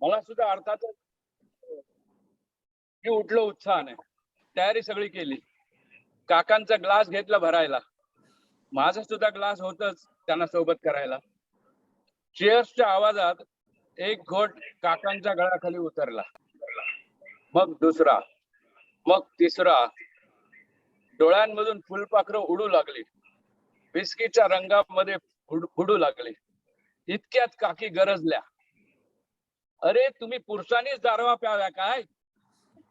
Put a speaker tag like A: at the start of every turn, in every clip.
A: मला सुद्धा अर्थातच मी उठलो उत्साहाने, तयारी सगळी केली. काकांचा ग्लास घेतला भरायला, माझा सुद्धा ग्लास होतच त्यांना सोबत करायला. चेअर्सच्या आवाजात एक घोट काकांच्या गळाखाली उतरला, मग दुसरा, मग तिसरा. डोळ्यांमधून फुलपाखरं उडू लागली, बिस्कीच्या रंगामध्ये उडू लागली. इतक्यात काकी गरजल्या, अरे तुम्ही पुरुषांनीच दारवा प्याव्या काय?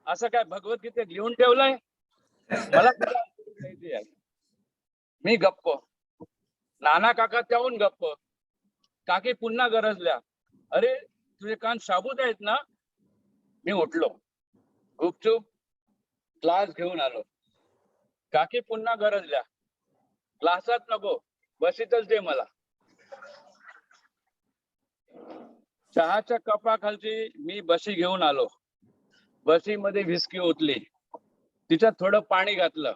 A: असं काय भगवद्गीतेत लिहून ठेवलंय? मला मी गप्प, नाना काका त्याहून गप्प. काकी पुन्हा गरजल्या, अरे तुझे कान शाबूत आहेत ना? मी उठलो, गुपचूप ग्लास घेऊन आलो. काकी पुन्हा गरजल्या, ग्लासात नको, बशीतच दे मला. चहाच्या कपाखालची मी बशी घेऊन आलो. बशीमध्ये व्हिस्की ओतली, तिच्यात थोडं पाणी घातलं.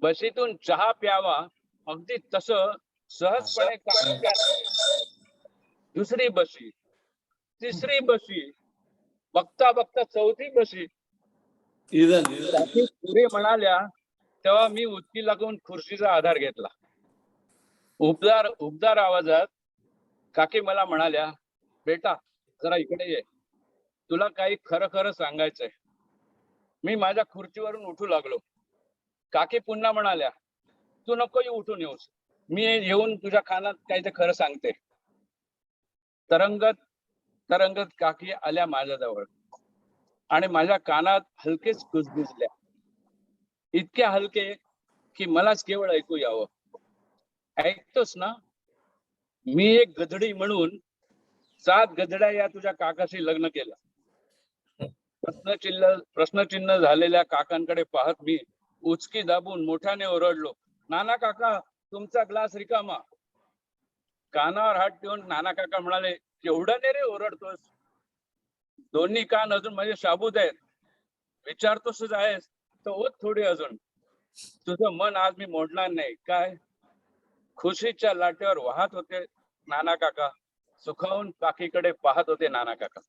A: बशीतून चहा प्यावा अगदी तसं सहजपणे. दुसरी बशी, तिसरी बशी, बघता बघता चौथी बशी. पुढे म्हणाल्या तेव्हा मी उचकी लागून खुर्चीचा आधार घेतला. उबदार आवाजात काकी मला म्हणाल्या, बेटा जरा इकडे ये, तुला काही खरं खरं सांगायचंय. मी माझ्या खुर्चीवरून उठू लागलो. काकी पुन्हा म्हणाल्या, तू नको उठून येऊस, मी येऊन तुझ्या कानात काही ते खरं सांगते. तरंगत तरंगत काकी आल्या माझ्याजवळ आणि माझ्या कानात हलकेच कुजबुजल्या, इतके हलके की मलाच केवळ ऐकू यावं. ऐकतोस ना? मी एक गधडी म्हणून 7 गधड्या या तुझ्या काकाशी लग्न केलं. प्रश्नचिन्ह झालेल्या काकांकडे पाहत मी उचकी दाबून मोठ्याने ओरडलो, नाना काका तुमचा ग्लास रिकामा. कानावर हात ठेवून नाना काका म्हणाले, केवढ्याने रे ओरडतोस? दोन्ही कान अजून माझे शाबूत आहेत. विचारतोसच आहेस तर ओत थोडी अजून. तुझं मन आज मी मोडणार नाही काय? खुशीच्या लाटेवर वाहत होते नाना काका, सुखावून काकीकडे पाहत होते नाना काका.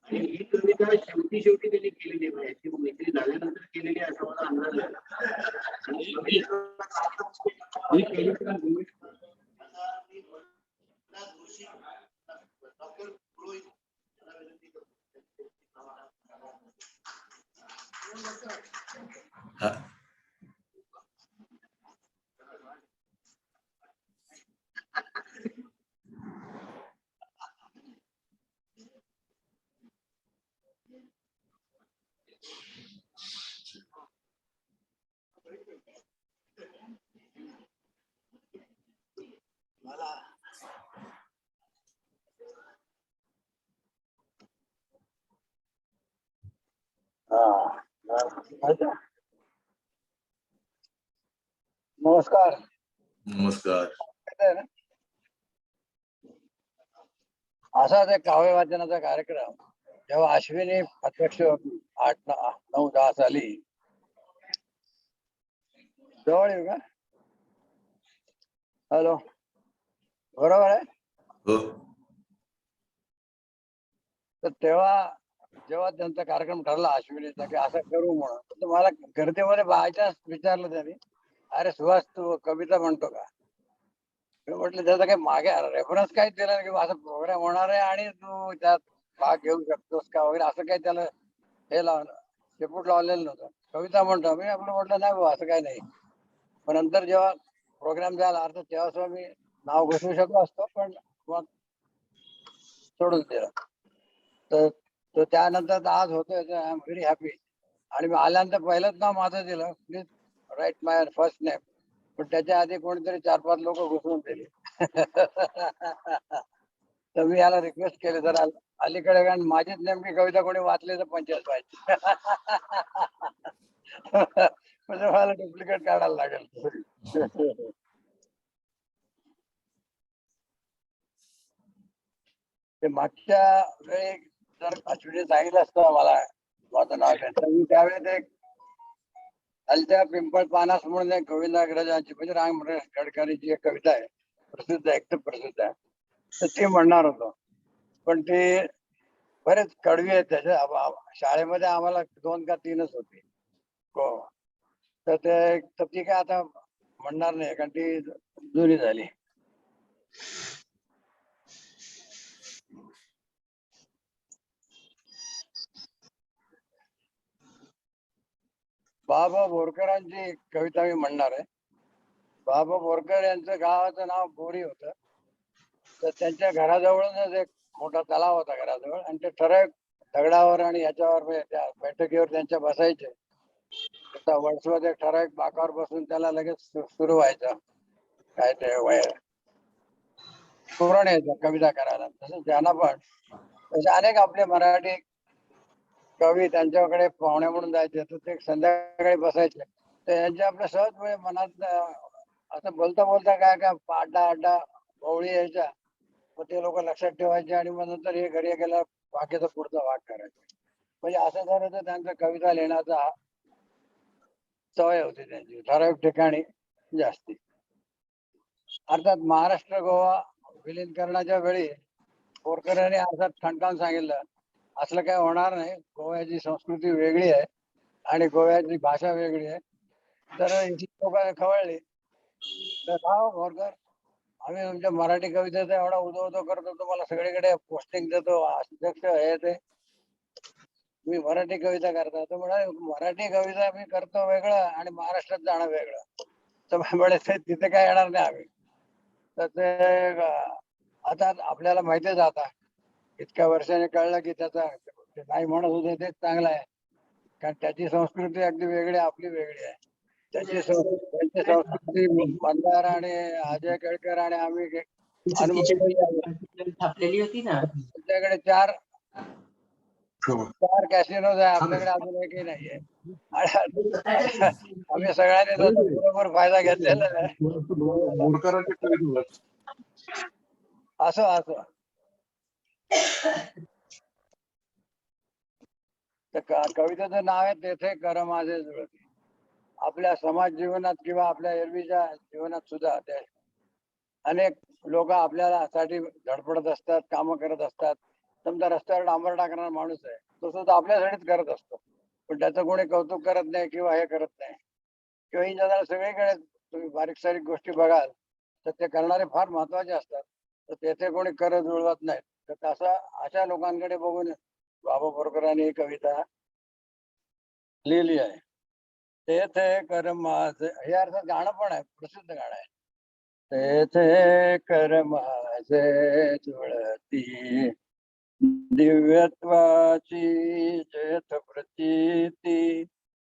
B: ही कविता शेवटी त्यांनी केलेली आहे, ती मैत्री झाल्यानंतर केलेली असं मला अंदाज आहे.
C: नमस्कार.
D: नमस्कार.
C: असाच एक काव्य वाचनाचा कार्यक्रम जेव्हा अश्विनी प्रत्यक्ष 8, 9, 10 साली जवळ येऊ का? हॅलो, बरोबर आहे.
D: हो.
C: तर जेव्हा त्यांचा कार्यक्रम ठरला अश्विनीचा की असं करू म्हणून, तर मला गर्दीमध्ये बायचान्स विचारलं त्यांनी, अरे सुहास तू कविता म्हणतो का? म्हटलं त्याचा काही मागे रेफरन्स काही दिला की असं प्रोग्राम होणार आहे आणि तू त्यात भाग घेऊ शकतोस का वगैरे, असं काही त्याला हे लावलं, शेपूट लावलेलं नव्हतं. कविता म्हणतो मी आपलं, म्हटलं नाही बाबा असं काही नाही. पण नंतर जेव्हा प्रोग्राम झाला अर्थात तेव्हा मी नाव घोषवू शकलो असतो, पण मग सोडून दिलं. तर त्यानंतर आज होतोय, आय एम व्हेरी हॅपी. आणि मी आल्यानंतर पहिलंच नाव माझं दिलं, please write my first name. पण त्याच्या आधी कोणीतरी 4-5 लोक घुसवून दिली. तर मी याला रिक्वेस्ट केली, जर अलीकडे कारण माझीच नेमकी कविता कोणी वाचली तर पंचायत व्हायची. म्हणजे मला डुप्लिकेट काढायला लागेल. ते मागच्या वेळी जर अश्विनी सांगितलं असतं मला माझं नाव घ्या, तर मी त्यावेळी ते हलत्या पिंपळ पानास म्हणून एक गोविंदाग्रजांची म्हणजे रामकृष्ण गडकरीची एक कविता आहे, प्रसिद्ध आहे, एकदम प्रसिद्ध आहे, तर ती म्हणणार होतो. पण ते बरेच कडवी आहेत त्याच्या शाळेमध्ये आम्हाला 2 का 3च होती. हो. तर ते तर ती काय आता म्हणणार नाही कारण ती जुनी झाली. बाबा बोरकरांची कविता मी म्हणणार आहे. बाबा बोरकर यांचं गावाचं नाव बोरी होतं. तर त्यांच्या घराजवळूनच एक मोठा तलाव होता घराजवळ आणि ते ठराविक दगडावर आणि याच्यावर म्हणजे त्या बैठकीवर त्यांच्या बसायचे. आता वर्षभर एक ठराविक बाकावर बसून त्याला लगेच सुरू व्हायचं काय ते वय पुराण यायचं कविता करायला. तसं त्यांना पण तसे अनेक आपले मराठी कवी त्यांच्याकडे पाहुणे म्हणून जायचे तर ते संध्याकाळी बसायचे. तर यांच्या आपल्या सहज म्हणजे मनात असं बोलता बोलता काय काय अड्डा अड्डा ओळी यायच्या. मग ते लोक लक्षात ठेवायचे आणि मग नंतर हे घरी गेल्यावर बाकीचा पुढचा भाग करायचे. म्हणजे असं जर होतं त्यांचं कविता लिहिण्याचा सवय होती त्यांची ठराविक ठिकाणी जास्ती. अर्थात महाराष्ट्र गोवा विलीनीकरणाच्या वेळी बोरकरांनी असं ठणकावून सांगितलं असलं काय होणार नाही, गोव्याची संस्कृती वेगळी आहे आणि गोव्याची भाषा वेगळी आहे. तर इथली लोक खवळली. तर राव बोरकर, आम्ही तुमच्या मराठी कवितेचा एवढा उदो उदो करतो, तुम्हाला सगळीकडे पोस्टिंग देतो, अध्यक्ष हे ते, तुम्ही मराठी कविता करता. तो म्हणाले मराठी कविता मी करतो वेगळं आणि महाराष्ट्रात जाणं वेगळं. तर म्हणे तिथे काय येणार नाही आम्ही. तर ते आता आपल्याला माहितीच आता इतक्या वर्षाने कळलं की त्याचा ते नाही म्हणत होते तेच चांगलं आहे. कारण त्याची संस्कृती अगदी वेगळी आहे, आपली वेगळी आहे. त्यांची संस्कृती मंदार आणि अजय केळकर आणि आम्ही
D: छापलेली होती ना.
C: तुमच्याकडे 4 कॅसिनोज आहे, आपल्याकडे अजून एकही नाहीये. आम्ही सगळ्यांनी त्याचा बरोबर फायदा घेतलेला आहे. असं असं कवितेचं नाव आहे तेथे कर माझे जुळते. आपल्या समाज जीवनात किंवा आपल्या एरवीच्या जीवनात सुद्धा ते अनेक लोक आपल्याला साठी धडपडत असतात, कामं करत असतात. समजा रस्त्यावर डांबर टाकणारा माणूस आहे, तो सुद्धा आपल्यासाठीच करत असतो, पण त्याचं कोणी कौतुक करत नाही किंवा हे करत नाही. किंवा ही जगाला सगळीकडे तुम्ही बारीक सारीक गोष्टी बघाल तर ते करणारे फार महत्वाचे असतात. तर तेथे कोणी करत जुळवत नाहीत. तर तसा अशा लोकांकडे बघून बाबा बोरकरांनी ही कविता लिहिली आहे. तेथे कर माझे, हे अर्थात गाणं पण आहे, प्रसिद्ध गाणं आहे. तेथे कर माझे जुळती दिव्यत्वाची जेथ प्रचिती,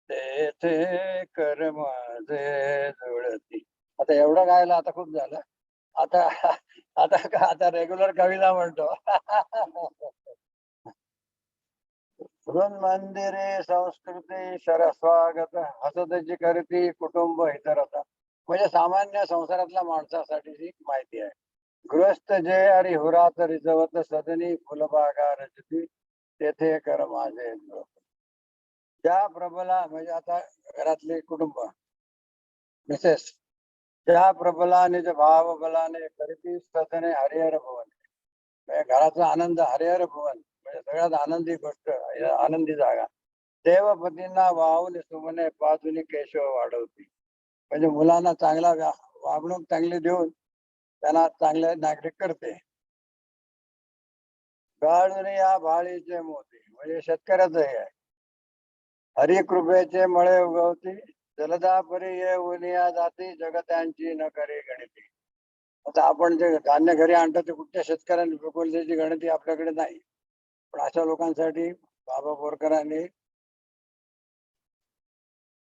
C: तेथे कर माझे जुळती. आता एवढं गायला आता खूप झालं. आता आता आता रेग्युलर कविता म्हणतो. मंदिरे संस्कृती शरस्वागत हसतची करती कुटुंब हितरता. म्हणजे सामान्य संसारातल्या माणसासाठी माहिती आहे. गृहस्थ जे हरी हुरात रिजवत सदनी फुलबागा रचती, तेथे कर माझे जुळती. ज्या प्रबला म्हणजे आता घरातले कुटुंब मिसेस त्या प्रबलाने भाव बलाने करती सदने हरिहर भवन. म्हणजे घराचा आनंद हरिहर भवन म्हणजे सगळ्यात आनंदी गोष्ट, आनंदी जागा. देवपतींना वाहून सुमने पाजून केशव वाढवती. म्हणजे मुलांना चांगला वागणूक चांगली देऊन त्यांना चांगले नागरिक करते. गाळून या भाळीचे मोती म्हणजे शेतकऱ्याचं हे आहे. हरिकृपेचे मळे उगवती जलदा परी ये उनिया जाती जगत्यांची न करे गणिती. आता आपण जे धान्य घरी आणतो ते कुठल्या शेतकऱ्यांनी पिकवल्याची गणती आपल्याकडे नाही. पण अशा लोकांसाठी बाबा बोरकरांनी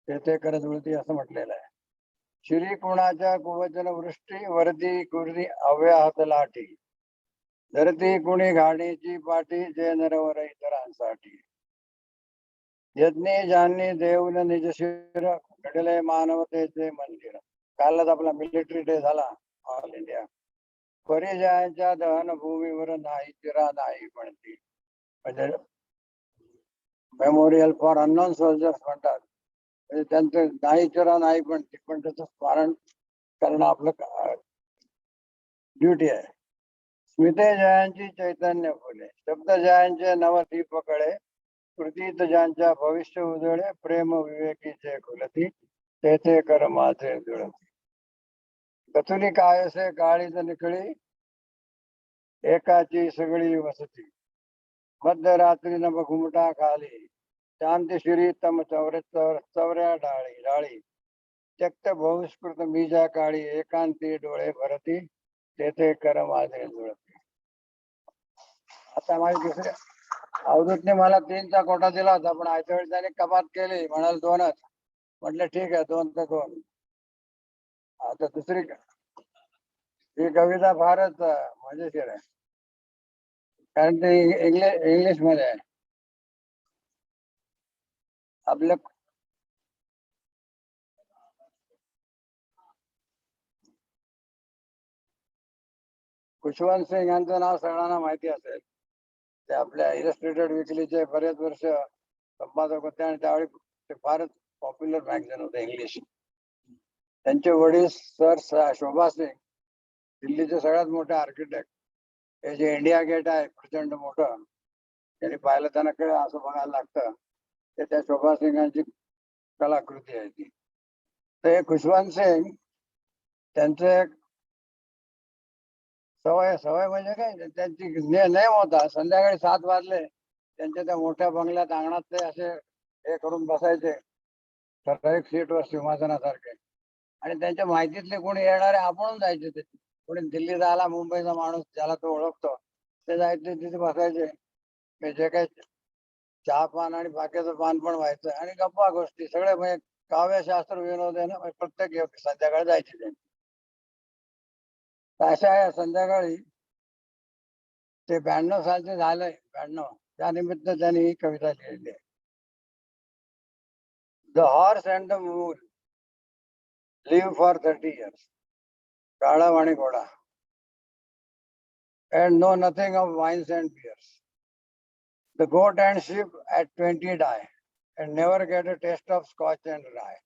C: तेथे करत जुळती असं म्हटलेलं आहे. श्री कुणाच्या कुवचन वृष्टी वरती कुर्दी अव्याहत लाटी, धरती कुणी घाणीची पाठी जे नरवर इतरांसाठी. यज्ञे ज्यांनी देऊन निजशिर घडले मानवतेचे मंदिर. कालच आपला मिलिटरी डे झाला ऑल इंडिया. परिजयांच्या दहनभूमीवर नाही चिरा नाही म्हणती, म्हणजे मेमोरियल फॉर अननोन सोल्जर्स म्हणतात. म्हणजे त्यांचं नाही चिरा नाही म्हणती, पण त्याचं स्मरण करणं आपलं ड्युटी आहे. स्मिते जयांची चैतन्य फुले, शब्द जयांचे नवती पकळे, कृतीत ज्यांच्या भविष्य उजळे, प्रेम विवेकीचे खुलती, तेथे कर माझे जुळती. कथुली कायसे काळीज निखळी, एकाची सगळी वसती, मध्यरात्री नभ घुमटा खाली, शांती शिरी तम चौऱ्या डाळी, त्यक्त बहुस्कृत बीजा काळी, एकांती डोळे भरती, तेथे कर माझे जुळती. आता माझी दुसऱ्या अवधूतने मला 3चा कोटा दिला होता, पण आयत्या वेळी त्याने कपात केली, म्हणाल 2च. म्हटलं ठीक आहे, 2 तर 2. आता दुसरी ही कविता फारच मजेशीर आहे, कारण ते इंग्लिश मध्ये आहे. आपलं खुशवंत सिंग यांचं नाव सगळ्यांना माहिती असेल. ते आपल्या इलस्ट्रेटेड विकलीचे बरेच वर्ष संपादक होते आणि त्यावेळी ते फारच पॉप्युलर मॅगझिन होते इंग्लिश. त्यांचे वडील सर शोभा सिंग, दिल्लीचे सगळ्यात मोठे आर्किटेक्ट. हे जे इंडिया गेट आहे प्रचंड मोठं, त्यांनी पाहिलं त्यांना कळलं असं बघायला लागतं. ते त्या शोभा सिंगांची कलाकृती आहे ती. तर हे खुशवंत सिंग त्यांचे सवय म्हणजे काय, त्यांची नेम होता, संध्याकाळी 7 वाजले त्यांच्या त्या मोठ्या बंगल्यात अंगणात ते असे हे करून बसायचे ठराविक सीटवर सिंहासनासारखे, आणि त्यांच्या माहितीतले कोणी येणारे आपण जायचे. ते कोणी दिल्लीला आला, मुंबईचा माणूस ज्याला तो ओळखतो, ते जायचे तिथे बसायचे. जे काही चहा पान आणि बाकीचं पान पण व्हायचं, आणि गप्पा गोष्टी सगळे, म्हणजे काव्यशास्त्र विनोद आहे ना, प्रत्येक संध्याकाळी जायचे ते. अशा या संध्याकाळी ते 92 सालचे झाले, 92, त्यानिमित्त त्यांनी ही कविता लिहिली आहे. द हॉर्स अँड द मूल लिव्ह फॉर 30 years. काळव आणि घोडा. And know nothing of wines and beers. The goat and sheep at 20 die and never get a taste of scotch and rye.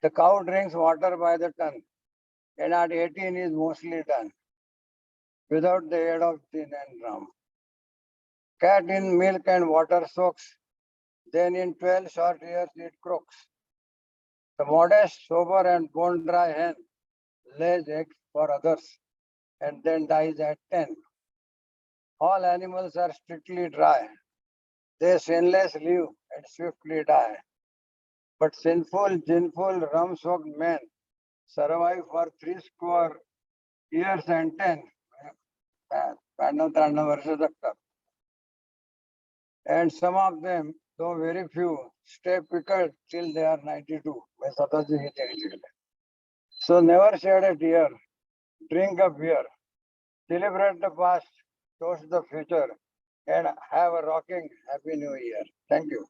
C: The cow drinks water by the ton and at 18 is mostly done without the aid of gin and rum. Cat in milk and water soaks, then in 12 short years it croaks. The modest, sober and bone dry hen lays eggs for others and then dies at 10. All animals are strictly dry. They sinless live and swiftly die. But sinful, ginful, rum-soaked men survive for 60 years and 10. 93 वर्ष जगतात. And some of them, though very few, stay pickled till they are 92. स्वतःची ही theory लिहिली. So never shed a tear. Drink a beer. Celebrate the past, toast the future, and have a rocking Happy New Year. Thank you.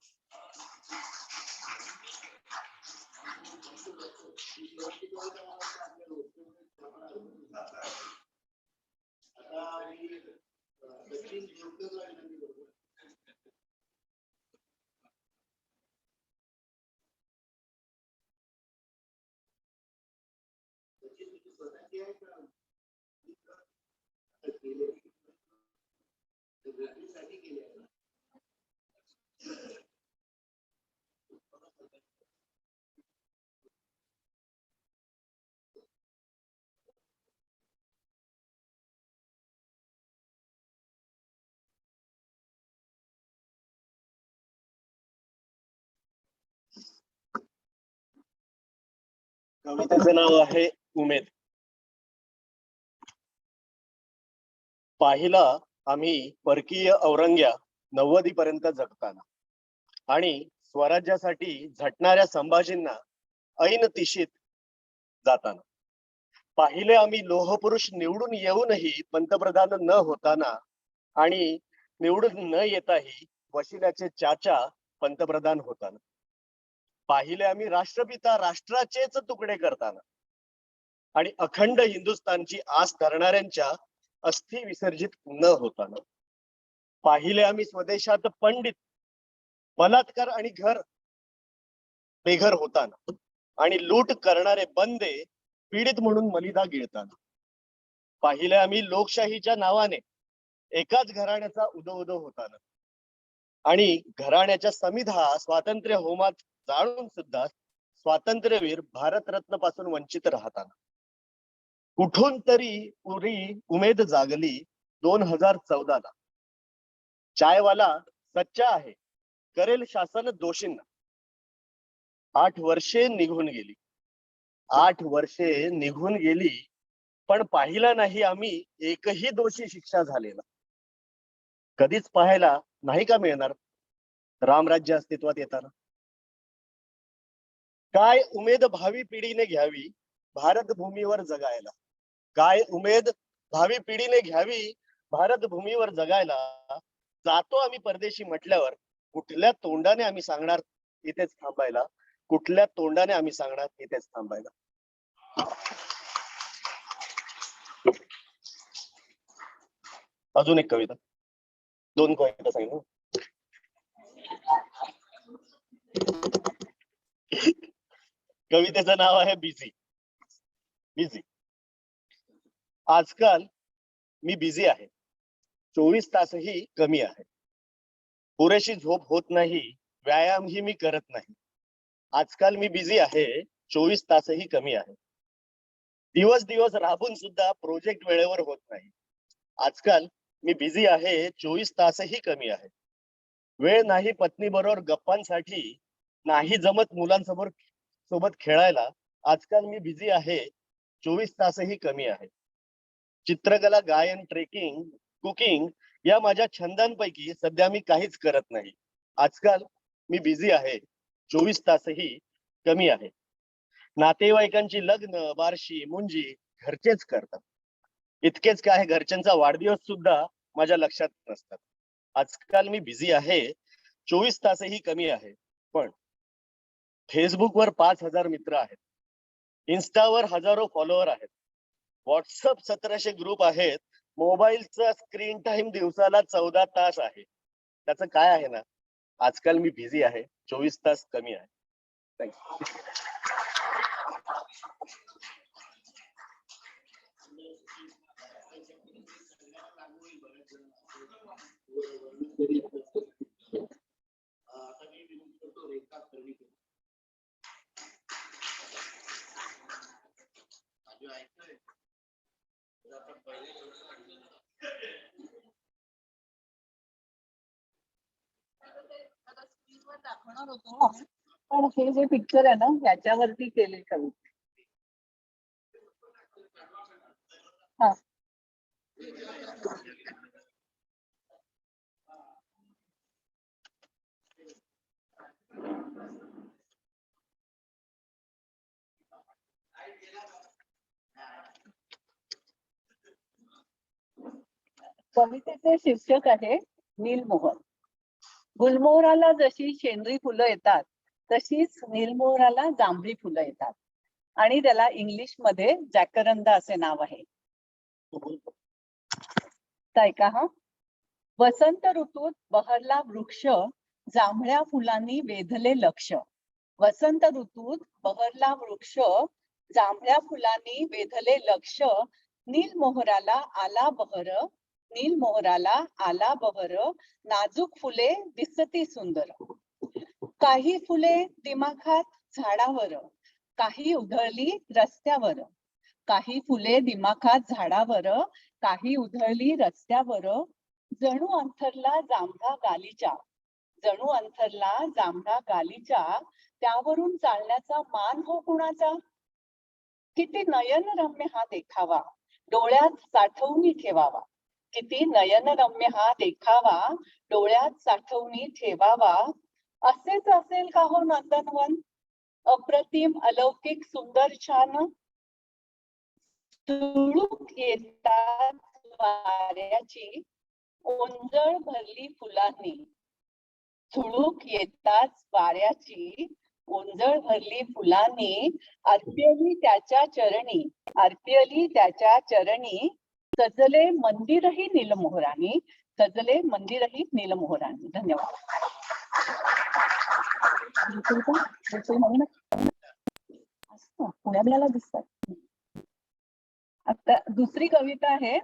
D: कवितेचं नाव आहे उमेद. पाहिला आम्ही परकीय औरंग्या 90 पर्यंत जगताना, आणि स्वराज्यासाठी झटणाऱ्या संभाजींना ऐन तिशीत जाताना. पाहिले आम्ही लोहपुरुष निवडून येऊनही पंतप्रधान न होताना, आणि निवडून न येताही वशिल्याचे चाचा पंतप्रधान होताना. पाहिले आम्ही राष्ट्रपिता राष्ट्राचेच तुकडे करताना, आणि अखंड हिंदुस्थानची आस धरणाऱ्यांच्या अस्थि विसर्जित न होताना. पाहिले आम्ही स्वदेशात पंडित बलात्कार आणि घर बेघर होताना आणि लूट करणारे बंदे पीडित म्हणून मलिदा गिळताना. पाहिले आम्ही लोकशाहीच्या नावाने एकाच घराण्याचा उदो उदो होताना आणि घराण्याच्या समिधा स्वातंत्र्य होमात जाळून सुद्धा स्वातंत्र्यवीर भारतरत्न पासून वंचित राहताना. कुठून तरी पुरी उमेद जागली 2014 ला. चायवाला सच्चा आहे, करेल शासन दोषींना. 8 वर्षे निघून गेली, 8 वर्षे निघून गेली, पण पाहिला नाही आम्ही एकही दोषी शिक्षा झालेला. कधीच पाहायला नाही का मिळणार रामराज्य अस्तित्वात येताना? काय उमेद भावी पिढीने घ्यावी भारत भूमीवर जगायला? काय उमेद भावी पिढीने घ्यावी भारत भूमीवर जगायला? जातो आम्ही परदेशी म्हटल्यावर कुठल्या तोंडाने आम्ही सांगणार इथेच थांबायला? कुठल्या तोंडाने आम्ही सांगणार इथेच थांबायला? अजून एक कविता, 2 कविता सांगितलं. कवितेचं नाव आहे बिझी. बिझी. आजकाल मी बिझी आहे, 24 तासही कमी आहे. पुरेशी झोप होत नाही, व्यायामही मी करत नाही. आजकाल मी बिझी आहे, 24 तासही कमी आहे. दिवस दिवस राबून सुद्धा प्रोजेक्ट वेळेवर होत नाही. आजकाल मी बिझी आहे, 24 तासही कमी आहे. वेळ नाही पत्नी बरोबर गप्पांसाठी, नाही जमत मुलांसमोर सोबत खेळायला. आजकाल मी बिझी आहे, 24 तासही कमी आहे. चित्रकला, गायन, ट्रेकिंग, कुकिंग या माझ्या छंदांपैकी सध्या मी काहीच करत नाही. आजकाल मी बिझी आहे, 24 तासही कमी आहे. नातेवाईकांची लग्न, बारशी, मुंजी घरचेच करतात. इतकेच काय, घरच्यांचा वाढदिवस सुद्धा माझ्या लक्षात नसतात. आजकाल मी बिझी आहे, 24 तासही कमी आहे. पण फेसबुकवर 5000 मित्र आहेत, इन्स्टावर हजारो फॉलोअर आहेत, व्हॉट्सअप 1700 ग्रुप आहेत. मोबाईलचा स्क्रीन टाइम दिवसाला 14 तास आहे. त्याचं काय आहे ना? आजकाल मी बिझी आहे, 24 तास कमी आहे. थँक्यू.
E: दाखवणार होतो पण हे जे पिक्चर आहे ना याच्यावरती केले कवी. हा कवितेचे शीर्षक आहे नीलमोहर. गुलमोहराला जशी शेंद्री फुलं येतात तशीच नीलमोहराला जांभळी फुलं येतात आणि त्याला इंग्लिश मध्ये जॅकरंदा असे नाव आहे. ऐका हा. वसंत ऋतूत बहरला वृक्ष, जांभळ्या फुलांनी वेधले लक्ष. वसंत ऋतूत बहरला वृक्ष, जांभळ्या फुलांनी वेधले लक्ष. नीलमोहराला आला बहर, नीलमोहराला आला बहर. नाजूक फुले दिसती सुंदर. काही फुले दिमाखात झाडावर, काही उधळली रस्त्यावर. काही फुले दिमाखात झाडावर, काही उधळली रस्त्यावर. जणू अंथरला जांभळा गालीच्या, जणू अंथरला जांभळा गालीच्या. त्यावरून चालण्याचा मान हो कुणाचा. किती नयनरम्य हा देखावा, डोळ्यात साठवून ठेवावा. किती नयनरम्य हा देखावा, डोळ्यात साठवून ठेवावा. असेच असेल का हो नंदनवन, अप्रतिम अलौकिक सुंदर छान. झुळूक येतात वाऱ्याची, ओंजळ भरली फुलांनी. झुळूक येतात वाऱ्याची, ओंजळ भरली फुलांनी, अर्प्यली त्याच्या चरणी, अर्प्यली त्याच्या चरणी, सजले मंदिरही नीलमोहरानी, सजले मंदिरही नीलमोहरानी. धन्यवाद. पुण्याला दिसतात. आता दुसरी कविता आहे.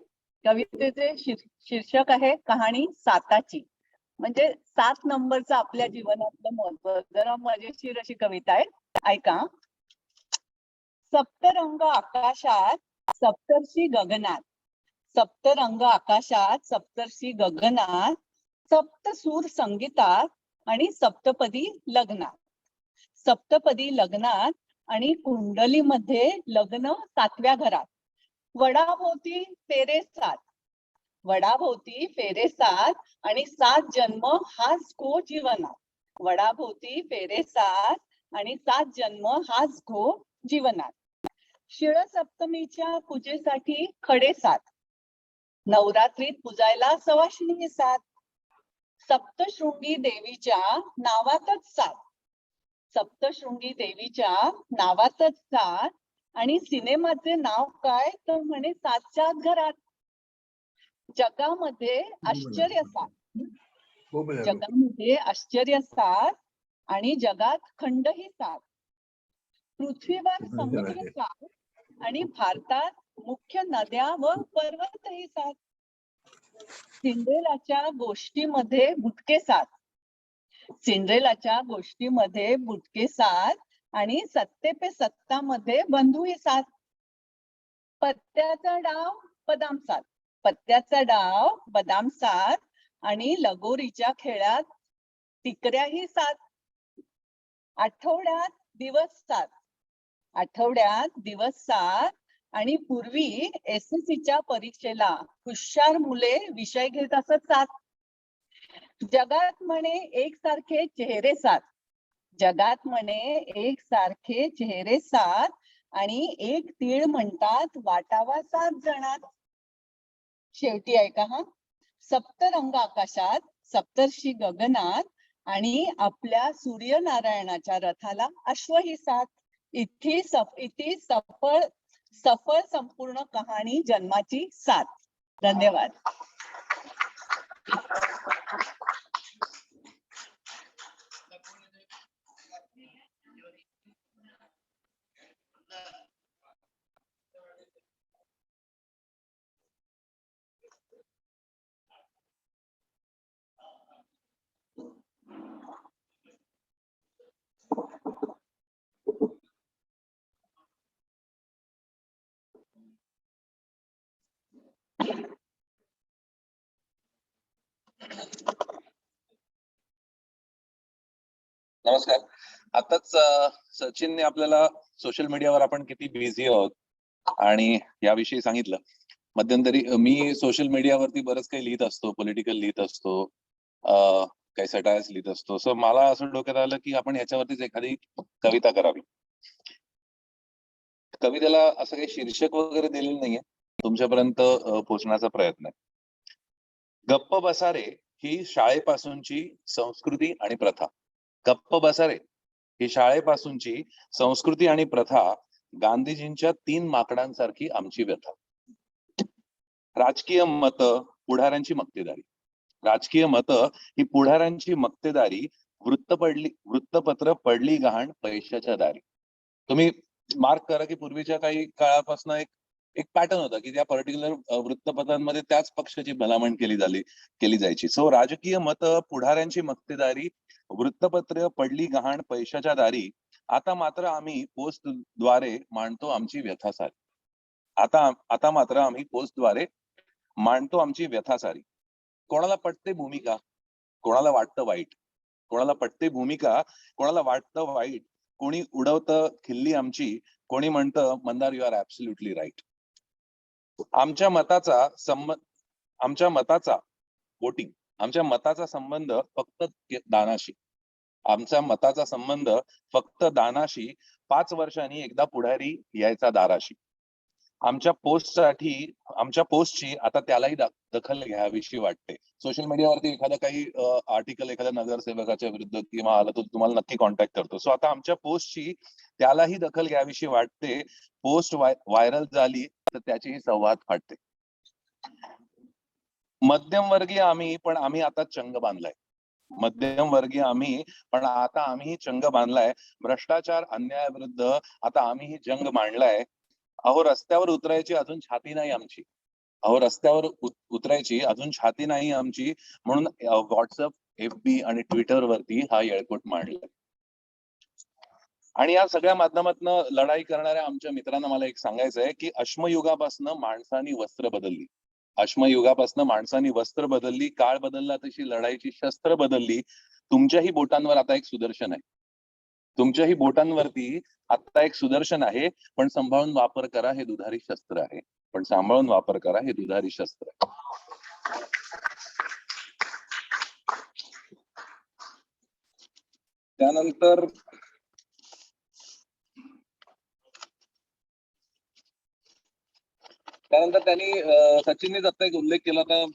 E: कवितेचे शीर्षक आहे कहाणी साताची. म्हणजे 7 नंबरचं आपल्या जीवनातलं महत्व. जरा मजेशीर अशी कविता आहे, ऐका. सप्तरंग आकाशात, सप्तर्षी गगनात, सप्तरंग आकाशात, सप्तर्षी गगनात, सप्तसूर संगीतात आणि सप्तपदी लग्नात, सप्तपदी लग्नात आणि कुंडलीमध्ये लग्न 7व्या घरात. वडाभोवती फेरे 7, वडाभोवती फेरे 7 आणि 7 जन्म हाच घो जीवनात, वडाभोवती फेरे 7 आणि 7 जन्म हाच घो जीवनात. शिळ सप्तमीच्या पूजेसाठी खडे 7, नवरात्रीत पूजायला सवाशिणी 7, सप्तशृंगी देवीच्या नावातच 7, सप्तशृंगी देवीच्या नावातच 7 आणि सिनेमाचे नाव काय तर म्हणे 7च्या घरात. जगामध्ये आश्चर्य 7, जगामध्ये आश्चर्य 7 आणि जगात खंडही 7, पृथ्वीवर समुद्र 7 आणि भारतात मुख्य नद्या व पर्वतही 7. सिंड्रेलाच्या गोष्टीमध्ये बुटके 7, सिंड्रेलाच्या गोष्टीमध्ये बुटके 7 आणि सत्ते पे सत्ता मध्ये बंधूही 7. पत्त्याचा डाव बदाम 7, पत्त्याचा डाव बदाम 7 आणि लगोरीच्या खेळात टिकऱ्याही 7. आठवड्यात दिवस 7, आठवड्यात दिवस 7 आणि पूर्वी SSCच्या परीक्षेला हुशार मुले विषय घेत असत 7. जगात म्हणे एकसारखे चेहरे 7, जगात म्हणे एकसारखे चेहरे 7 आणि एक तीळ म्हणतात वाटावा 7 जणात. शेवटी ऐका हा. सप्तरंग आकाशात, सप्तर्षी गगनात आणि आपल्या सूर्यनारायणाच्या रथाला अश्वही 7. इथे सफळ संपूर्ण कहाणी जन्माची 7. धन्यवाद.
F: नमस्कार. आताच सचिनने आपल्याला सोशल मीडियावर आपण किती बिझी आहोत आणि याविषयी सांगितलं. मध्यंतरी मी सोशल मीडियावरती बरंच काही लिहित असतो, पॉलिटिकल लिहित असतो, काही सटायर्स लिहित असतो. सो मला असं डोक्यात आलं की आपण ह्याच्यावरतीच एखादी कविता करावी. कवितेला असं काही शीर्षक वगैरे दिलेलं नाहीये, तुमच्यापर्यंत पोहोचण्याचा प्रयत्न आहे. गप्प बसा रे ही शाळेपासूनची संस्कृती आणि प्रथा. गप्प बसा रे ही शाळेपासूनची संस्कृती आणि प्रथा, गांधीजींच्या 3 माकडांसारखी आमची व्यथा. राजकीय मतं, पुढाऱ्यांची मक्तेदारी, राजकीय मतं ही पुढाऱ्यांची मक्तेदारी, वृत्तपत्र पडली गहाण पैशाच्या दारी. तुम्ही मार्क करा की पूर्वीच्या काही काळापासून एक पॅटर्न होता की त्या पर्टिक्युलर वृत्तपत्रांमध्ये त्याच पक्षाची भलामण केली जायची. सो राजकीय मतं, पुढाऱ्यांची मक्तेदारी, वृत्तपत्र पडली गहाण पैशाच्या दारी. आता मात्र आम्ही पोस्टद्वारे मांडतो आमची व्यथा सारी. आता मात्र आम्ही पोस्टद्वारे मांडतो आमची व्यथा सारी. कोणाला पटते भूमिका, कोणाला वाटतं वाईट, कोणाला पटते भूमिका, कोणाला वाटतं वाईट. कोणी उडवतं खिल्ली आमची, कोणी म्हणतं Mandar you are absolutely right. आमच्या मताचा वोटिंग, आमच्या मताचा संबंध फक्त दानाशी, आमच्या मताचा संबंध फक्त दानाशी. 5 वर्षांनी एकदा पुढारी यायचा दाराशी. आमच्या पोस्टची आता त्यालाही दखल घ्यावीशी वाटते. सोशल मीडियावरती एखादा काही आर्टिकल एखाद्या नगरसेवकाच्या विरुद्ध किंवा आलं तर तुम्हाला नक्की कॉन्टॅक्ट करतो. सो आता आमच्या पोस्टची त्यालाही दखल घ्यावीशी वाटते. पोस्ट व्हायरल झाली तर त्याचीही संवाद फाटते. मध्यमवर्गीय आम्ही आता चंग बांधलाय. मध्यमवर्गीय आम्ही चंग बांधलाय. भ्रष्टाचार अन्यायाविरुद्ध आता आम्ही जंग मांडलाय. अहो रस्त्यावर उतरायची अजून छाती नाही आमची. म्हणून व्हॉट्सअप, FB आणि ट्विटर वरती हा येळकोट मांडलाय. आणि या सगळ्या माध्यमातून लढाई करणाऱ्या आमच्या मित्रांना मला एक सांगायचं आहे की अश्मयुगापासून माणसांनी वस्त्र बदलली. काळ बदलला तशी लढाईची शस्त्र बदलली. तुमच्याही बोटांवर आता एक सुदर्शन आहे. पण सांभाळून वापर करा, हे दुधारी शस्त्र आहे. त्यानंतर त्यांनी सचिनने आता एक उल्लेख केला होता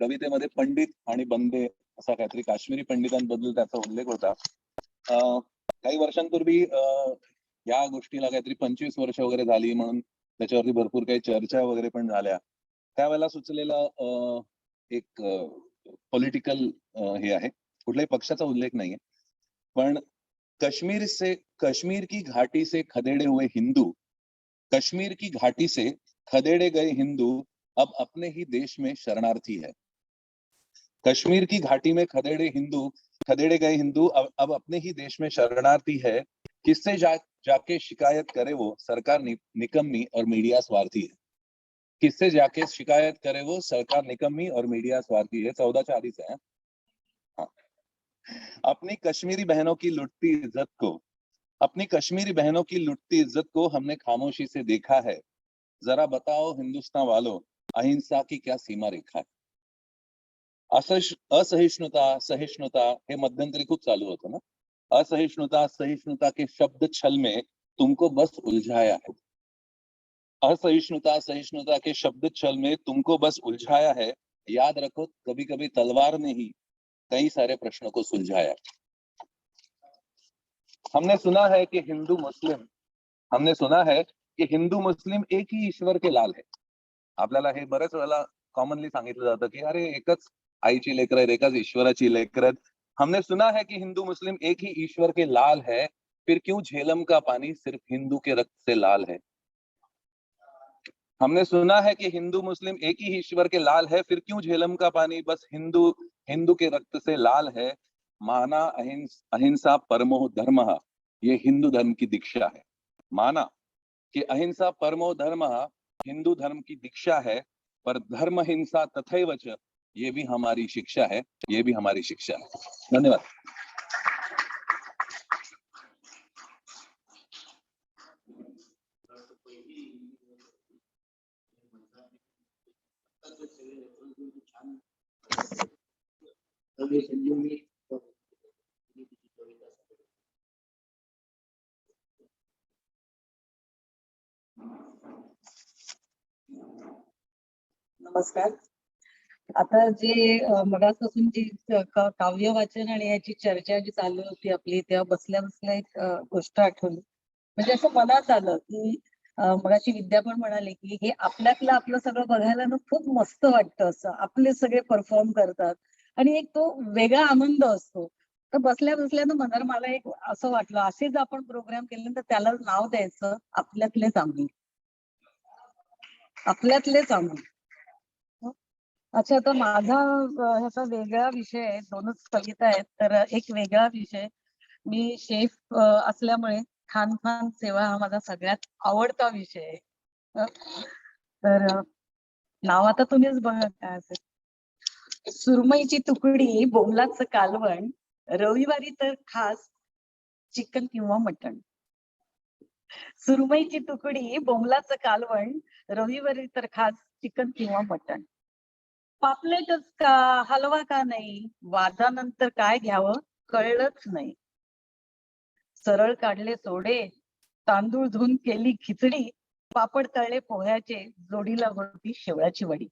F: कवितेमध्ये, पंडित आणि बंदे असा काहीतरी काश्मीरी पंडितांबद्दल त्याचा उल्लेख होता. काही वर्षांपूर्वी या गोष्टीला काहीतरी 25 वर्ष वगैरे झाली म्हणून त्याच्यावरती भरपूर काही चर्चा वगैरे पण झाल्या. त्यावेळेला सुचलेला एक पॉलिटिकल हे आहे, कुठल्याही पक्षाचा उल्लेख नाहीये, पण कश्मीर की घाटी से खदेड़े हुए हिंदू, कश्मीर की घाटी से खदेड़े गए हिंदू अब अपने ही देश में शरणार्थी है. कश्मीर की घाटी में खदेड़े गए हिंदू अब अपने ही देश में शरणार्थी है. किससे जाके शिकायत करे वो, सरकार निकम्मी और मीडिया स्वार्थी है. किससे जाके शिकायत करे वो, सरकार निकम्मी और मीडिया स्वार्थी है. 14च्या आधीच आहे. अपनी कश्मीरी बहनों की लुटती इज्जत को हमने खामोशी से देखा है. जरा बताओ हिंदुस्तान वालों, अहिंसा की क्या सीमा रेखा है. असहिष्णुता हे मध्यंतरी खूप चालू होतं ना. असहिष्णुता के शब्द छल में तुमको बस उलझाया है. असहिष्णुता के शब्द छल में तुमको बस उलझाया है. याद रखो कभी कभी तलवार ने ही कई सारे प्रश्नों को सुलझाया. हमने सुना है कि हिंदू मुस्लिम एक ही ईश्वर के लाल है. आपल्याला हे बरेच वेळेला कॉमनली सांगितलं जातं की अरे एकच आईची लेकरं आहेत, एकाच ईश्वराची लेकरं आहेत. हमने सुना है कि हिंदू मुस्लिम एक ही ईश्वर के लाल है, फिर क्यों झेलम का पानी सिर्फ हिंदू के रक्त से लाल है. हमने सुना है कि हिंदू मुस्लिम एक ही ईश्वर के लाल है, फिर क्यों झेलम का पानी बस हिंदू के रक्त से लाल है. माना अहिंसा परमो धर्मः, ये हिंदू धर्म की दीक्षा है. माना कि अहिंसा परमो धर्मः हिंदू धर्म की दीक्षा है, पर धर्म हिंसा तथैव च, ये भी हमारी शिक्षा है. धन्यवाद.
E: नमस्कार. आता जे मगापासून जी काव्य वाचन आणि याची चर्चा जी चालू होती आपली, तेव्हा बसल्या बसल्या एक गोष्ट आठवली. म्हणजे असं मनात आलं की मगाशी विद्या पण म्हणाले की हे आपल्यातलं आपलं सगळं बघायला ना खूप मस्त वाटतं. असं आपले सगळे परफॉर्म करतात आणि एक तो वेगळा आनंद असतो. तर बसल्या बसल्यानं मला एक असं वाटलं, असेच आपण प्रोग्राम केले तर त्याला नाव द्यायचं आपल्यातलेच आम्ही. अच्छा, तर माझा ह्याचा वेगळा विषय आहे. 2च कविता आहेत. तर एक वेगळा विषय, मी शेफ असल्यामुळे खानपान सेवा हा माझा सगळ्यात आवडता विषय आहे. तर नाव आता तुम्हीच बघा काय असेल. सुरमईची तुकडी, बोंबलाचं कालवण, रविवारी तर खास चिकन किंवा मटण. सुरमईची तुकडी, बोंबलाचं कालवण, रविवारी तर खास चिकन किंवा मटण. पापलेटच का, हलवा का नाही, वादानंतर काय घ्यावं कळलंच नाही. सरळ काढले सोडे, तांदूळ धुवून केली खिचडी, पापड तळले पोह्याचे, जोडीला होती शेवळाची वडी.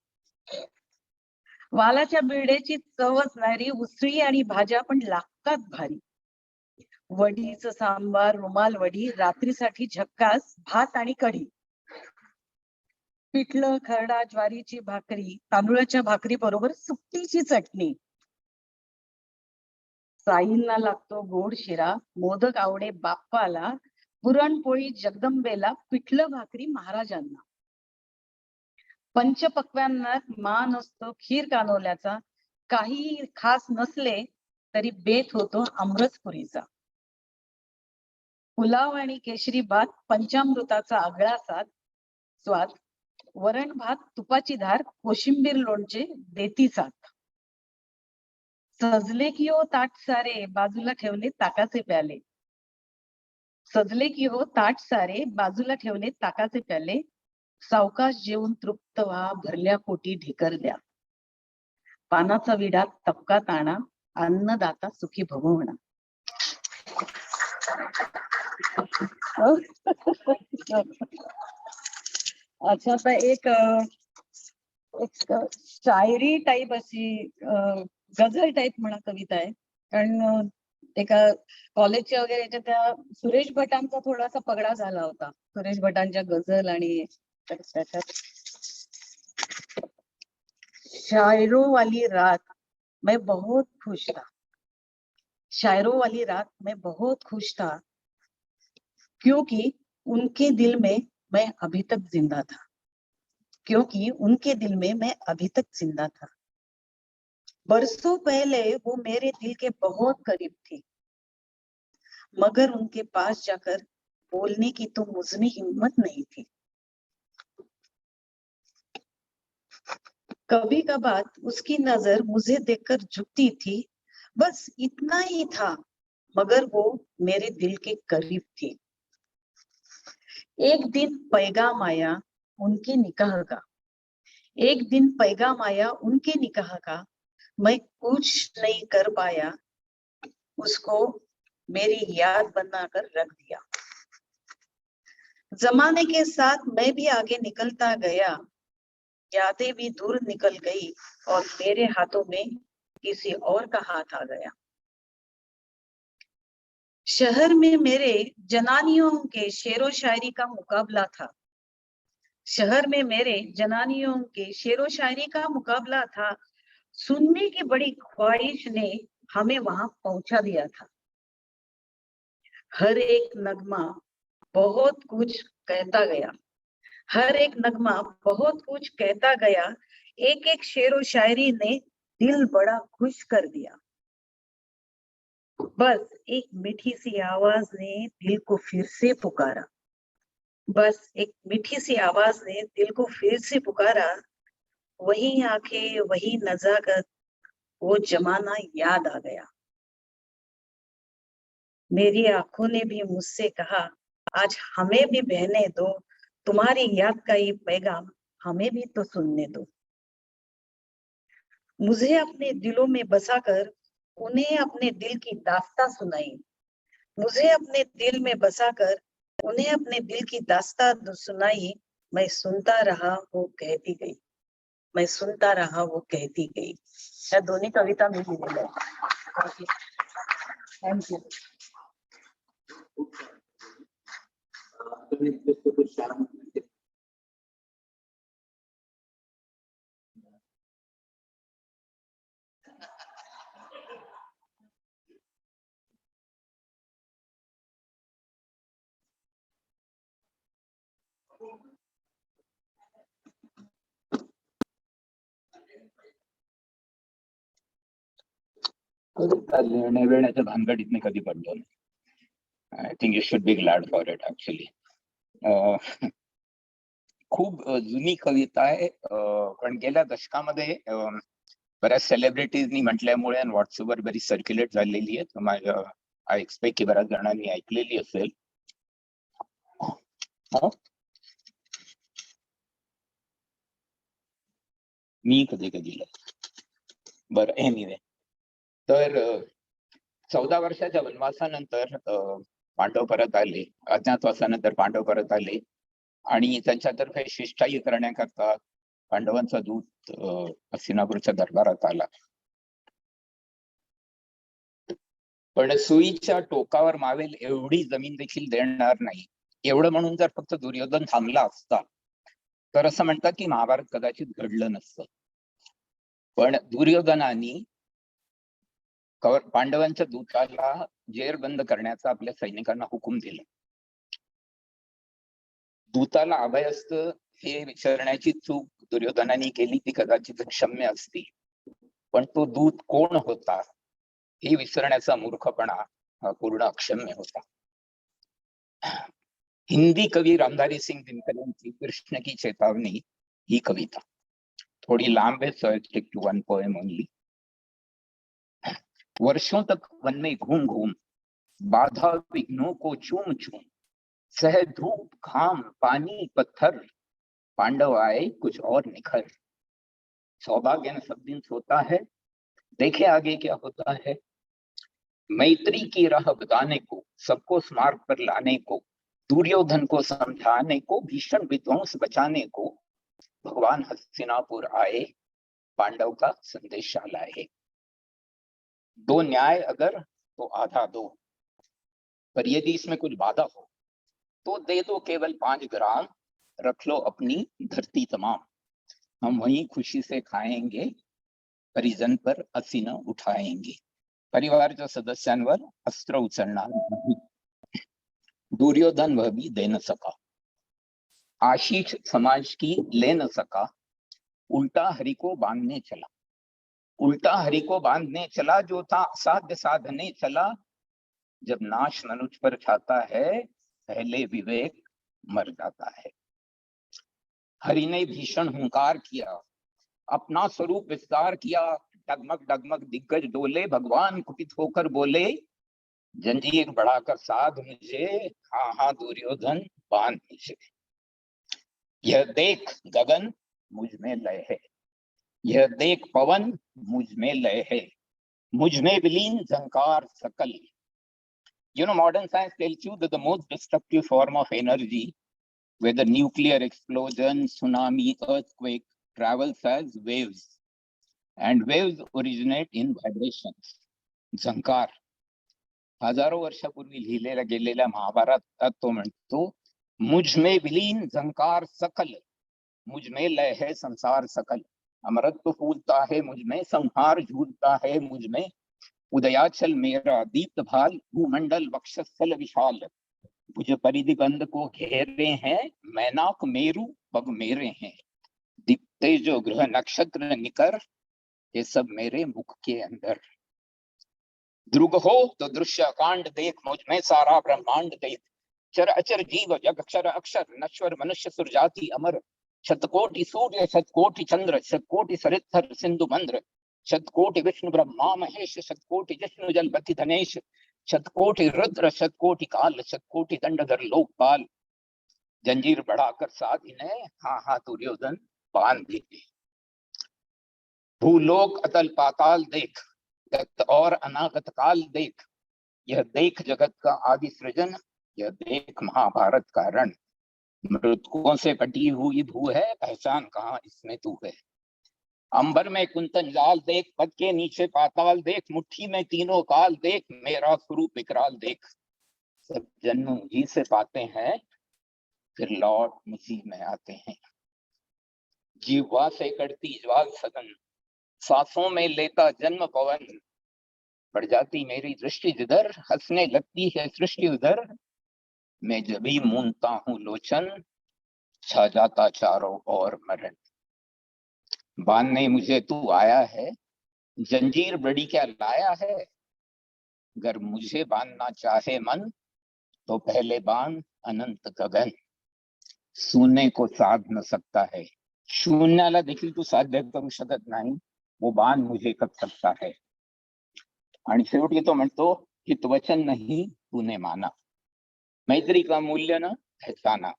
E: वालाच्या बिड्याची चव असणारी उसळी आणि भाज्या पण लागतात भारी. वडीचं सांबार, रुमाल वडी, रात्रीसाठी झक्कास, भात आणि कढी. पिठलं, खरडा, ज्वारीची भाकरी, तांदूळाच्या भाकरी बरोबर सुट्टीची चटणी. साईंना लागतो गोड शिरा, मोदक आवडे बाप्पाला, पुरणपोळी जगदंबेला, पिठलं भाकरी महाराजांना. पंचपक्वान्नात मान असतो खीर कानोल्याचा, काही खास नसले तरी बेत होतो आमरसपुरीचा. पुलाव आणि केशरी भात, पंचामृताचा आगळा स्वाद. वरण भात, तुपाची धार, कोशिंबीर लोणचे देती साथ. सजले की हो ताट सारे, बाजूला ठेवले ताकाचे प्याले. सजले की हो ताट सारे, बाजूला ठेवले ताकाचे प्याले. सावकाश जेवून तृप्त व्हा, भरल्या पोटी ढेकर द्या. पानाचा विडा तपका ताणा, अन्नदाता सुखी भव म्हणा. अच्छा, आता एक शायरी टाईप अशी गझल टाईप म्हणा कविता आहे. कारण एका कॉलेजच्या वगैरे याच्या त्या सुरेश भटांचा थोडासा पगडा झाला होता. सुरेश भटांच्या गझल आणि त्याच्यात शायरों वाली रात मैं बहुत खुश था. शायरों वाली रात मैं बहुत खुश था, क्योंकि उनके दिल में मैं अभी तक जिंदा था. क्योंकि उनके दिल में मैं अभी तक जिंदा था. बरसों पहले वो मेरे दिल के बहुत करीब थी, मगर उनके पास जाकर बोलने की तो मुझमें हिम्मत नहीं थी. कभी कभार उसकी नजर मुझे देखकर झुकती थी, बस इतना ही था, मगर वो मेरे दिल के करीब थी. एक दिन पैगाम आया उनके निकाह का. एक दिन पैगाम आया उनके निकाह का. मैं कुछ नहीं कर पाया, उसको मेरी याद बनाकर रख दिया. जमाने के साथ मैं भी आगे निकलता गया, यादें भी दूर निकल गई और मेरे हाथों में किसी और का हाथ आ गया. शहर में मेरे जनानियों के शेरो शायरी का मुकाबला था. शहर में मेरे जनानियों के शेरो शायरी का मुकाबला था. सुनने की बड़ी ख्वाहिश ने हमें वहां पहुंचा दिया था. हर एक नगमा बहुत कुछ कहता गया. हर एक नगमा बहुत कुछ कहता गया. एक एक शेरो शायरी ने दिल बड़ा खुश कर दिया. बस एक मीठी सी आवाज ने दिल को फिर से पुकारा. बस एक मीठी सी आवाज ने दिल को फिर से पुकारा. वही आंखें, वही नजाकत, वो जमाना याद आ गया. मेरी आंखों ने भी मुझसे कहा, आज हमें भी बहने दो, तुम्हारी याद का ये पैगाम हमें भी तो सुनने दो. मुझे अपने दिलों में बसाकर उन्हें अपने दिल की दास्तां सुनाई. मुझे अपने दिल में बसाकर उन्हें अपने दिल की दास्तां सुनाई. मैं सुनता रहा वो कहती गई. मैं सुनता रहा वो कहती गई. या दोन्ही कविता मी लिहिलेल्या आहेत. थँक्यू.
G: लिहिण्या वेळण्याच्या भानगडीत मी कधी पडलो नाही. I think you should be glad for it actually. खूप जुनी कविता आहे, पण गेल्या दशकामध्ये बऱ्याच सेलिब्रिटीजनी म्हटल्यामुळे आणि व्हॉट्सअपवर बरीच सर्क्युलेट झालेली आहे. माझ्या आय एक्सपेक्ट की बऱ्याच जणांनी ऐकलेली असेल. मी कधी कधी बरं, एनिवे. तर 14 वर्षाच्या वनवासानंतर पांडव परत आले. अज्ञातवासानंतर पांडव परत आले आणि त्यांच्यातर्फे शिष्टाई करण्याकरता पांडवांचा दूत हस्तिनापूरच्या दरबारात आला. पण सुईच्या टोकावर मावेल एवढी जमीन देखील देणार नाही, एवढं म्हणून जर फक्त दुर्योधन थांबला असता तर असं म्हणतात की महाभारत कदाचित घडलं नसतं. पण दुर्योधनाने पांडवांच्या दूताला जेरबंद करण्याचा आपल्या सैनिकांना हुकूम दिला. दूताला अभयस्थ हे विचारण्याची चूक दुर्योधनाने केली ती कदाचित क्षम्य असती, पण तो दूत कोण होता हे विसरण्याचा मूर्खपणा हा पूर्ण अक्षम्य होता. हिंदी कवी रामधारी सिंह दिनकर यांची कृष्ण की चेतावनी ही कविता थोड़ी लांब है, so I'll stick to one poem only. वर्षों तक वन में घूम घूम बाधा विघ्नों को चूम चूम, सह धूप घाम पानी पत्थर, पांडव आए कुछ और निखर। सौभाग्य न सब दिन सोता है, देखे आगे क्या होता है। मैत्री की राह बताने को, सबको स्मार्ग पर लाने को, दुर्योधन को समझाने को, भीषण विध्वंस बचाने को, भगवान हस्तिनापुर आए, पांडव का संदेशा लाए। दो न्याय अगर तो आधा दो, पर यदि इसमें कुछ बाधा हो तो दे दो केवल 5 ग्राम, रख लो अपनी धरती तमाम। हम वहीं खुशी से खाएंगे, परिजन पर असीना उठाएंगे। परिवारच्या सदस्यांवर अस्त्र उचलणार नाही। दुर्योधन वह भी दे न सका, आशीष समाज की ले न सका, उल्टा हरि को बांधने चला। उल्टा हरि को बांधने चला, जो था असाध्य साधने चला। जब नाश मनुष्य पर छाता है, पहले विवेक मर जाता है। हरि ने भीषण हुंकार किया, अपना स्वरूप विस्तार किया। डगमग डगमग दिग्गज डोले, भगवान कुपित होकर बोले, जंजीर बढ़ाकर साध मुझे, हाँ हाँ दुर्योधन बांध मुझे। यह देख गगन मुझ में लय है, यह देख पवन मुझ में लय है, मुझ में विलीन झंकार सकल। You know, modern science tells you that the most destructive form of energy, whether nuclear explosion, tsunami, earthquake, travels as waves, and waves originate in vibrations. झंकार हजारों वर्षापूर्वी लिहिलेल्या गेलेल्या महाभारतात तो म्हणतो, मुझ में विलीन झंकार सकल, मुझ में लय है संसार सकल। अमृत फूलता है मुझ में, संहार झूलता है मुझ में, उदयाचल मेरा दीप्त भाल, भूमंडल वक्षस्थल विशाल। भुज परिधि बंद को घेरे हैं, मैनाक मेरु पग मेरे हैं, दिखते जो ग्रह नक्षत्र निकर, ये सब मेरे मुख के अंदर। ध्रुव हो तो दृश्य कांड देख, मुझ में सारा ब्रह्मांड देख। चर अचर जीव जग अक्षर अक्षर, नश्वर मनुष्य सुरजाति अमर। शतकोटि सूर्य शतकोटि चंद्र, शतकोटि सरित्थर सिंधु मंद्र, शतकोटि विष्णु ब्रह्मा महेश, शतकोटि जिष्णु जलपति धनेश, शतकोटि रुद्र शतकोटि काल, शतकोटि दंडधर लोकपाल। जंजीर बढ़ाकर साध इन्हें, हाँ हाँ दुर्योधन बांध दीजिए। भूलोक अतल पाताल देख, गत और अनागत काल देख। यह देख जगत का आदि सृजन, यह देख महाभारत का रण। मृतकों से कटी हुई भू है, पहचान कहाँ इसमें तू है। अंबर में कुंतन जाल देख, पद के नीचे पाताल देख, मुट्ठी में तीनों काल देख, मेरा स्वरूप विकराल देख। सब जन्म मुझी से पाते हैं, फिर लौट मुझी में आते हैं। जीवा से कड़ती ज्वाल सदन, सांसों में लेता जन्म पवन। बढ़ जाती मेरी दृष्टि जिधर, हंसने लगती है सृष्टि उधर। मैं जब भी मूंदता हूँ लोचन, छा जाता चारों ओर मरण। बांधने मुझे तू आया है, जंजीर बड़ी क्या लाया है। अगर मुझे बांधना चाहे मन, तो पहले बांध अनंत गगन। शून्य को साध न सकता है, शून्याला देखील तू साध्य करू शकत नाही, वो बांध मुझे कर सकता है। आणि शेवटी तो म्हणतो कि वचन नहीं तूने माना, मैत्री का मूल्य न पहचाना।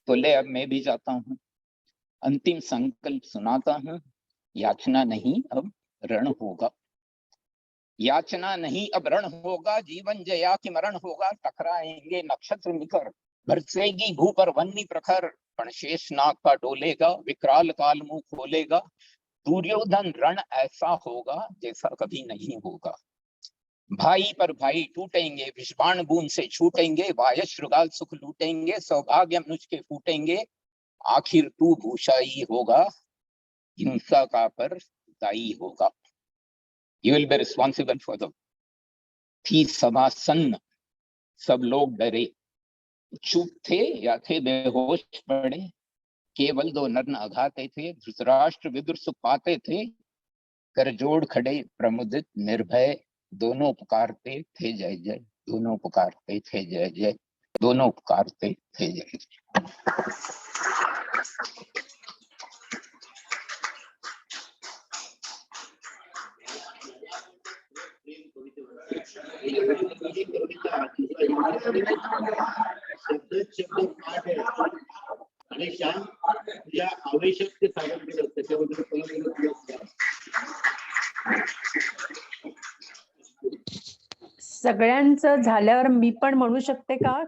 G: तो ले अब मैं भी जाता हूँ, अंतिम संकल्प सुनाता हूँ। याचना नहीं अब रण होगा, याचना नहीं अब रण होगा। जीवन जया कि मरण होगा, टकराएंगे नक्षत्र निकर, बरसेगी भू पर वन्नी प्रखर, पण शेषनाग का डोलेगा, विकराल काल मुंह खोलेगा, दुर्योधन रण ऐसा होगा जैसा कभी नहीं होगा। भाई पर भाई टूटेंगे, विषबाण बूंद से छूटेंगे, वाय श्रृगाल सुख लूटेंगे, सौभाग्य मनुज के फूटेंगे, आखिर तू भूषाई होगा, हिंसा का पर दाई होगा। You will be responsible for the थी सभा सन्न, सब लोग डरे, चुप थे या थे बेहोश पड़े, केवल दो नर अघाते थे, धृतराष्ट्र विदुर सुख पाते थे, कर जोड़ खड़े प्रमुदित निर्भय, दोनों पुकारते थे जय जय, दोनों पुकारते थे जय जय, दोनों पुकारते थे जय जय।
B: शब्द पाठ आहे आणि श्याम या आवश्यक ते सादर केलं त्याच्याबद्दल
H: सगळ्यांचं झाल्यावर मी पण म्हणू शकते का?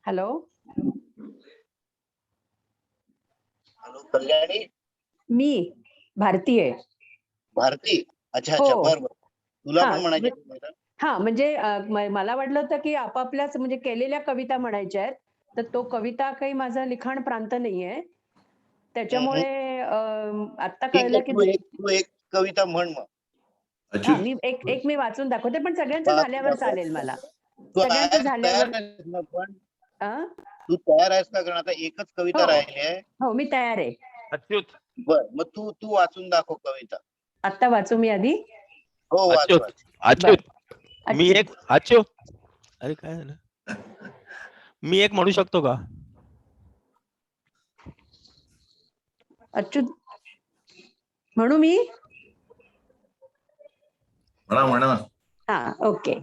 H: हॅलो
D: कल्याणी,
H: मी भारती आहे.
D: भारती, अच्छा
H: हो.
D: अच्छा, बर बर, तुला
H: हा,
D: पण म्हणायचं?
H: हा म्हणजे मला वाटलं होतं की आपापल्याच म्हणजे केलेल्या कविता म्हणायच्या आहेत, तर तो कविता काही माझं लिखाण प्रांत नाहीये, त्याच्यामुळे आता कळलं की
D: तू एक कविता म्हण मग.
H: हा, मी एक मी वाचून दाखवते, पण सगळ्यांचं झाल्यावर चालेल मला. सगळ्यांचं झाल्यावर
D: पण
H: अं?
D: तू तयार आहेस का? कारण आता एकच कविता
H: हो.
D: राहिली आहे.
H: हो, मी तयार आहे.
I: अच्युत,
D: बर, मग तू वाचून दाखव कविता.
H: आता वाचू मी आधी?
D: हो, वाच
I: अच्युत,
D: वाच.
I: अच्युत, मी एक अच्युत, अरे काय झालं, मी एक म्हणू शकतो का?
H: अच्युत म्हणू मी?
F: म्हणा.
H: हा, ओके.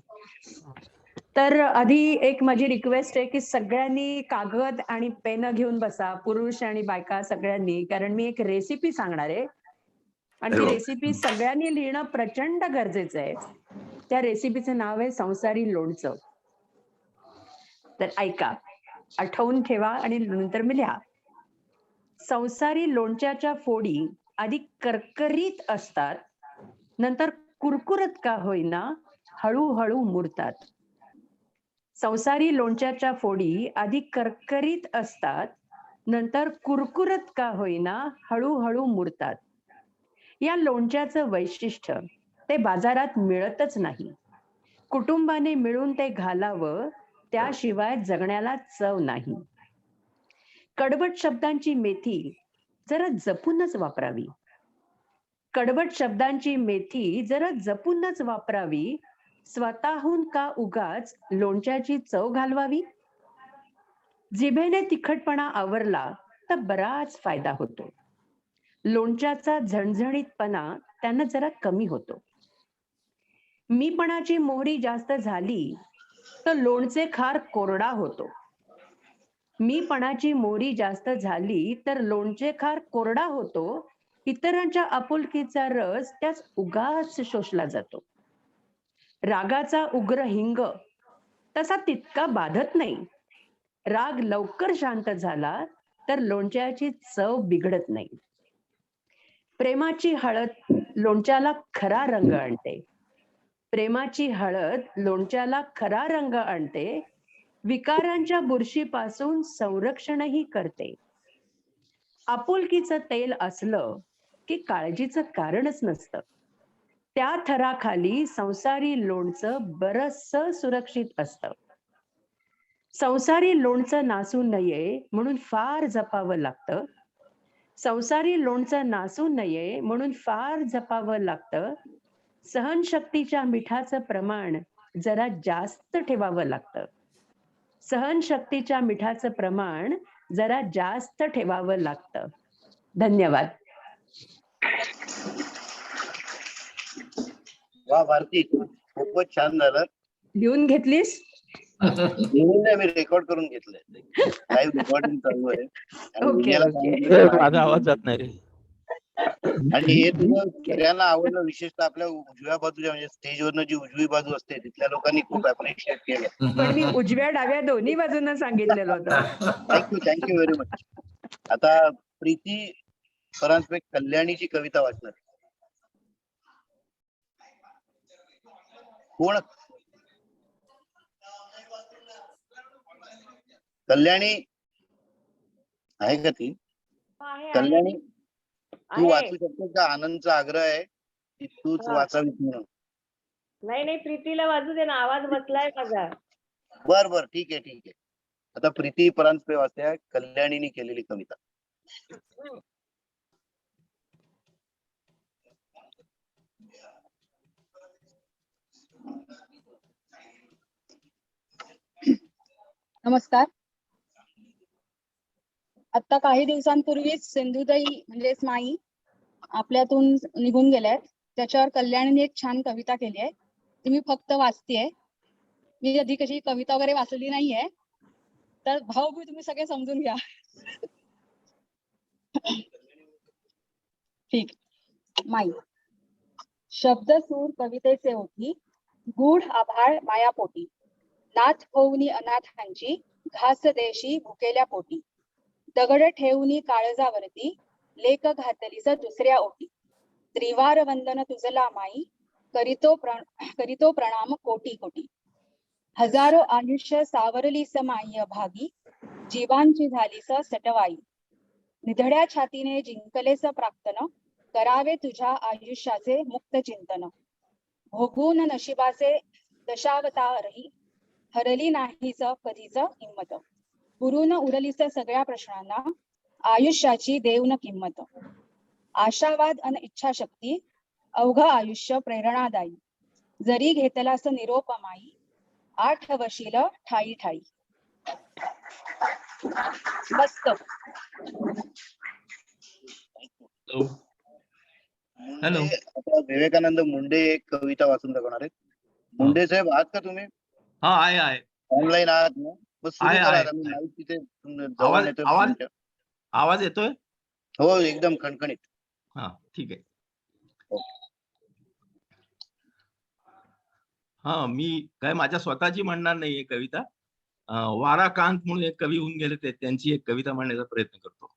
H: तर आधी एक माझी रिक्वेस्ट आहे की सगळ्यांनी कागद आणि पेन घेऊन बसा, पुरुष आणि बायका सगळ्यांनी, कारण मी एक रेसिपी सांगणार आहे आणि ती रेसिपी सगळ्यांनी लिहिणं प्रचंड गरजेचं आहे. त्या रेसिपीचं नाव आहे संसारी लोणचं. तर ऐका, आठवून ठेवा आणि नंतर मी लिहा. संसारी लोणच्याच्या फोडी आधी करकरीत असतात, नंतर कुरकुरत का होईना हळूहळू मुरतात. संसारी लोणच्याच्या फोडी आधी करकरीत असतात, नंतर कुरकुरत का होईना हळूहळू मुरतात. या लोणच्याचं वैशिष्ट्य ते बाजारात मिळतच नाही. कुटुंबाने मिळून ते घालावं, त्याशिवाय जगण्याला चव नाही. कडवट शब्दांची मेथी जरा जपूनच वापरावी. कडवट शब्दांची मेथी जरा जपूनच वापरावी. स्वतःहून का उगाच लोणच्याची चव घालवावी. जिभेने तिखटपणा आवरला तर बराच फायदा होतो. लोणच्याचा झणझणीतपणा त्यानं जरा कमी होतो. मीपणाची मोहरी जास्त झाली तर लोणचे खार कोरडा होतो. मीपणाची मोहरी जास्त झाली तर लोणचे खार कोरडा होतो. इतरांच्या आपुलकीचा रस त्यास उगाच शोषला जातो. रागाचा उग्र हिंग तसा तितका बाधत नाही. राग लवकर शांत झाला तर लोणच्याची चव बिघडत नाही. प्रेमाची हळद लोणच्याला खरा रंग आणते. प्रेमाची हळद लोणच्याला खरा रंग आणते. विकारांच्या बुरशीपासून संरक्षणही करते. आपुलकीचं तेल असलं की काळजीचं कारणच नसतं. त्या थराखाली संसारी लोणचं बरंचसं सुरक्षित असतं. संसारी लोणचं नासू नये म्हणून फार जपावं लागतं. संसारी लोणचं नासू नये म्हणून फार जपावं लागतं. सहनशक्तीच्या मिठाचं प्रमाण जरा जास्त ठेवावं लागतं. सहनशक्तीच्या मिठाचं प्रमाण जरा जास्त ठेवावं लागतं. धन्यवाद.
D: वा भारती, खूपच छान झालं.
H: लिहून घेतलीस?
D: लिहून नाही, मी रेकॉर्ड करून घेतलंय. लाईव्ह रेकॉर्डिंग चालू आहे.
H: Okay okay.
I: माझा आवाज जात नाही रे.
B: आणि हे तुझं सगळ्यांना आवडलं, विशेषतः आपल्या उजव्या बाजूच्या म्हणजे स्टेजवरनं जी उजवी बाजू असते तिथल्या लोकांनी खूप अप्रिशिएट केलं.
H: पण मी उजव्या डाव्या दोन्ही बाजूंना सांगितलेलं होतं.
B: Thank you very much. आता प्रीती परांजपे कल्याणीची कविता वाचणार. कोण? कल्याणी आहे का ती? कल्याणी तू वाचू शकतो का? आनंदचा आग्रह आहे की तूच वाचावीस म्हणून.
J: नाही प्रीतीला वाजू दे ना, आवाज बसलाय माझा.
B: बर ठीक आहे. आता प्रीती परांजपे वाचते कल्याणीने केलेली कविता.
K: नमस्कार. आता काही दिवसांपूर्वीच सिंधुताई म्हणजेच माई आपल्यातून निघून गेल्यात. त्याच्यावर कल्याणीने एक छान कविता केली आहे, ती मी फक्त वाचतेय. मी आधी कशी कविता वगैरे वाचली नाहीये, तर भावभी तुम्ही सगळे समजून घ्या. ठीक. माई. शब्द सूर कवितेचे ओठी, गूढ आभाळ मायापोटी, नाथ होऊनी अनाथांची घास देशी भुकेल्या पोटी, दगड ठेवूनी काळजावरती लेख घातलीस दुसऱ्या ओटी, त्रिवार वंदन तुझला माई करीतो प्रणाम कोटी कोटी, हजारो आयुष्य सावरलीस माई अभागी, जीवांची झालीस सटवाई, निधड्या छातीने जिंकलेस प्राक्तन, करावे तुझ्या आयुष्याचे मुक्त चिंतन, भोगून नशिबाचे दशावतारही हरली नाहीच कधीच हिंमत, पुरून उरलीस सगळ्या प्रश्नांना आयुष्याची देऊन किंमत, आशावाद अन इच्छाशक्ती अवघ आयुष्य प्रेरणादायी, जरी घेतलास निरोप माई आठ वशील ठाई ठाई. मस्त.
I: हॅलो.
B: आता विवेकानंद मुंडे एक कविता वाचून दाखवणार आहेत. मुंडे साहेब आहात का तुम्ही?
I: हा आहे.
B: ऑनलाईन आहात ना? बस सुरू
I: आहे,
B: करा.
I: आहे.
B: आता मी माईक तिथे जवळ
I: आवाज
B: नेतोय
I: आवाज
B: तुमच्या.
I: आवाज येतोय?
B: हो एकदम खणखणीत.
I: हा ठीक आहे.
B: ओके.
I: हा मी काय माझ्या स्वतःची म्हणणार नाहीये कविता. वारा कांत म्हणून एक कवी होऊन गेले, त्यांची एक कविता म्हणण्याचा प्रयत्न करतो.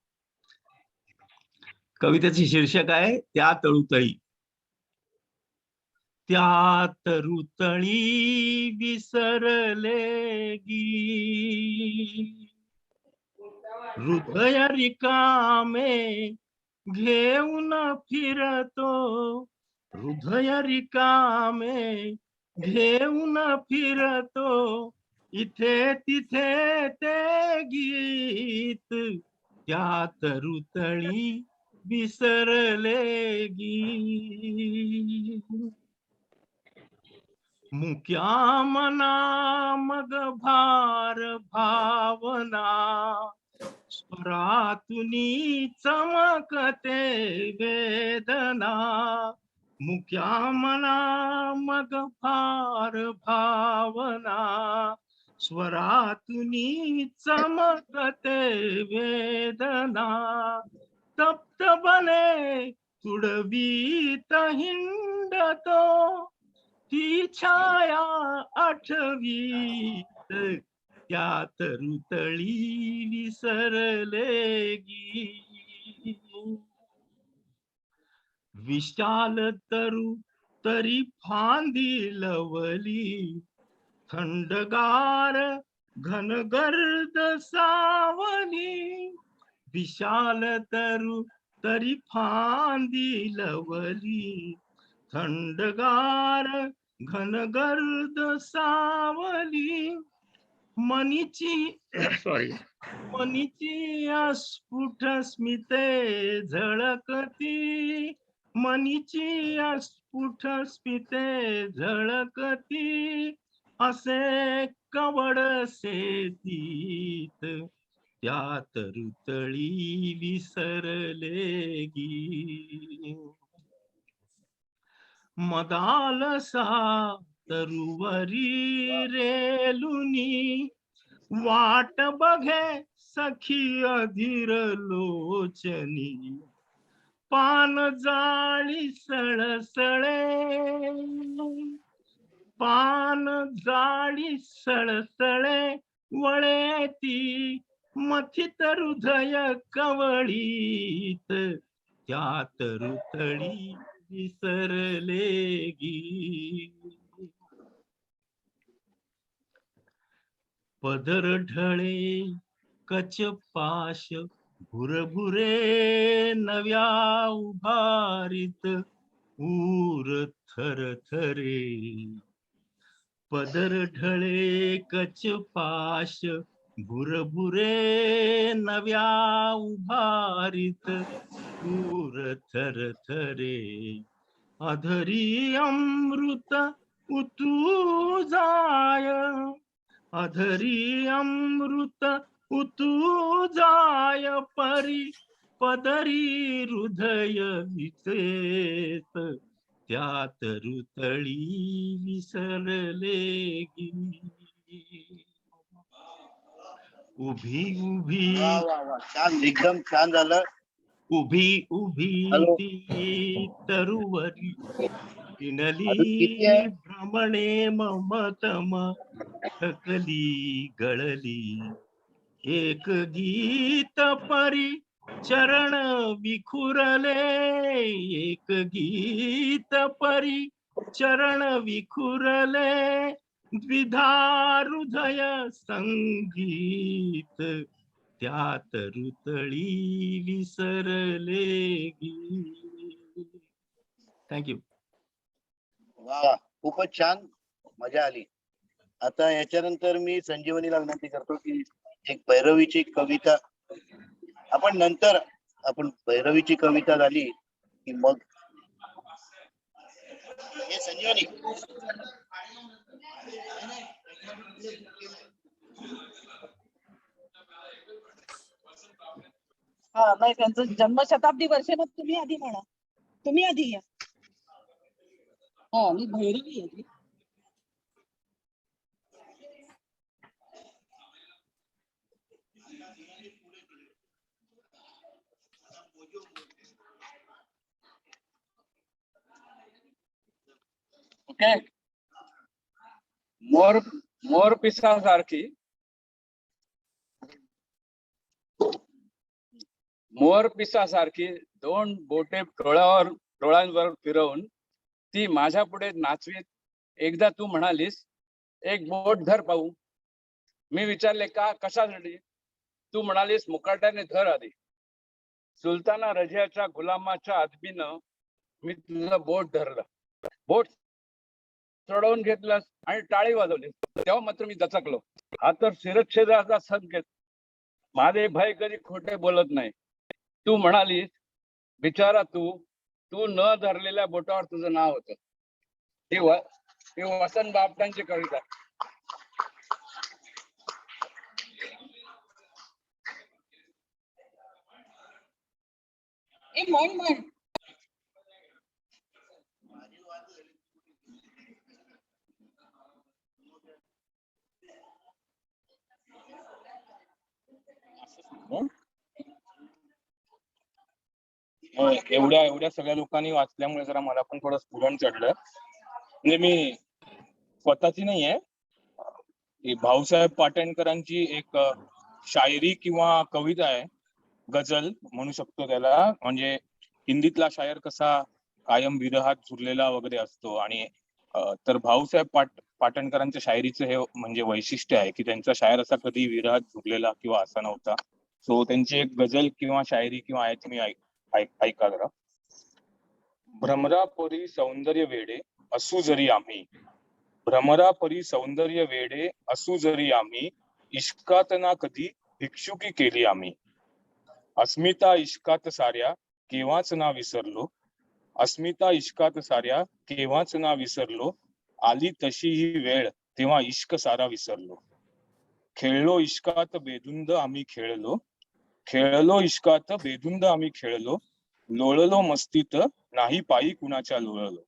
I: कवितेचे शीर्षक आहे त्या तळुतळी. त्या तरुतळी विसरले गी, हृदय रिकामे घेऊन फिरतो, हृदय रिकामे घेऊन फिरतो, इथे तिथे ते गीत त्या तरुतळी विसरले गी. मुक्या मना मग भार भावना, स्वरातुनी चमकते वेदना, मुक्या मना मग भार भावना, स्वरातुनी चमकते वेदना, तप्त बने तुडवीत हिंडतो, ती छाया आठवीत त्या तरुतळी विसरले गी. विशाल तरु तरी फांदी लवली, थंडगार घनगर्द सावली, विशाल तरु तरी फांदी लवली, थंडगार घनगर्द सावली, मनीची अस्फुट स्मिते झळकती, मनीची अस्फुट स्मिते झळकती, असे कवड सेतीत त्या तरुतळी विसरले गी. मदालसा तरुवरी रेलुनी, वाट बघे सखी अधीर लोचनी, पान जाळी सळसळे, पान जाळी सळसळे, वळे ती मथित हृदय कवळीत, त्यात रुतळी विसरले गी. पदर ढळे कचपाश, भुरभुरे नव्या उभारीत, ऊर थरथरे. पदर ढळे कचपाश, भुरभुरे नव्या उभारीत, ऊर थरथरे. अधरी अमृत उतू जाय, अधरी अमृत उतू जाय परी, पदरी हृदय विचेत, त्यात रुतळी विसरले गी. उभी उभी
B: वा वा वा, छान, एकदम छान झालं.
I: उभी उभी
B: हॅलो.
I: ती तरुवरी,
B: अजून किती आहे?
I: किनली भ्रमणे ममतम, थकली गळली. एक गीत परी चरण विखुरले, एक गीत परी चरण विखुरले. द्विधा हृदय संगीत, त्यात रुतळी विसरले गी. थँक्यू.
B: वा वा, खूपच छान, मजा आली. आता याच्यानंतर मी संजीवनीला विनंती करतो की एक भैरवीची कविता आपण नंतर, आपण भैरवीची कविता झाली की मग हे संजीवनी.
E: हा नाही, त्यांचं जन्मशताब्दी वर्ष मग तुम्ही आधी म्हणा, तुम्ही आधी या. हा, मी भैरवी आहे.
A: ओके. मोर पिसासारखी, मोर पिसासारखी दोन बोटे डोळ्यांवर फिरवून ती माझ्या पुढे नाचवीत. एकदा तू म्हणालीस, एक बोट धर पाहू. मी विचारले, का, कशासाठी? तू म्हणालीस, मुकाट्याने धर आधी. सुलताना रजियाच्या गुलामाच्या आदबीनं मी तुझं बोट धरलं, बोट चढवून घेतलं आणि टाळी वाजवली. तेव्हा मात्र मी दचकलो. हा तर शिरच्छेदाचा संकेत. माझे भाई कधी खोटे बोलत नाही. तू म्हणालीस, बिचारा तू न धरलेल्या बोटावर तुझं नाव होतं. ही वसंत बापटांची कविता.
E: म्हण.
L: एवढ्या सगळ्या लोकांनी वाचल्यामुळे जरा मला पण थोडं स्फुरण चढलं. म्हणजे मी स्वतःची नाहीये, भाऊसाहेब पाटणकरांची एक शायरी किंवा कविता आहे, गझल म्हणू शकतो त्याला. म्हणजे हिंदीतला शायर कसा कायम विरहात झुरलेला वगैरे असतो, आणि तर भाऊसाहेब पाटणकरांच्या शायरीचं हे म्हणजे वैशिष्ट्य आहे की त्यांचा शायर असा कधी विरहात झुरलेला किंवा असा नव्हता. सो त्यांची एक गझल किंवा शायरी किंवा आहे, तुम्ही ऐका जरा. भ्रमरापरी सौंदर्य वेडे असू जरी आम्ही, भ्रमरापरी सौंदर्य वेडे असू जरी आम्ही, इश्कात ना कधी भिक्षुकी केली आम्ही. अस्मिता इश्कात साऱ्या केव्हाच ना विसरलो, अस्मिता इश्कात साऱ्या केव्हाच ना विसरलो. आली तशी ही वेळ तेव्हा इश्क सारा विसरलो. खेळलो इश्कात बेधुंद आम्ही खेळलो, खेळलो इश्कात बेधुंद आम्ही खेळलो. लोळलो मस्तीत नाही पायी कुणाच्या लोळलो.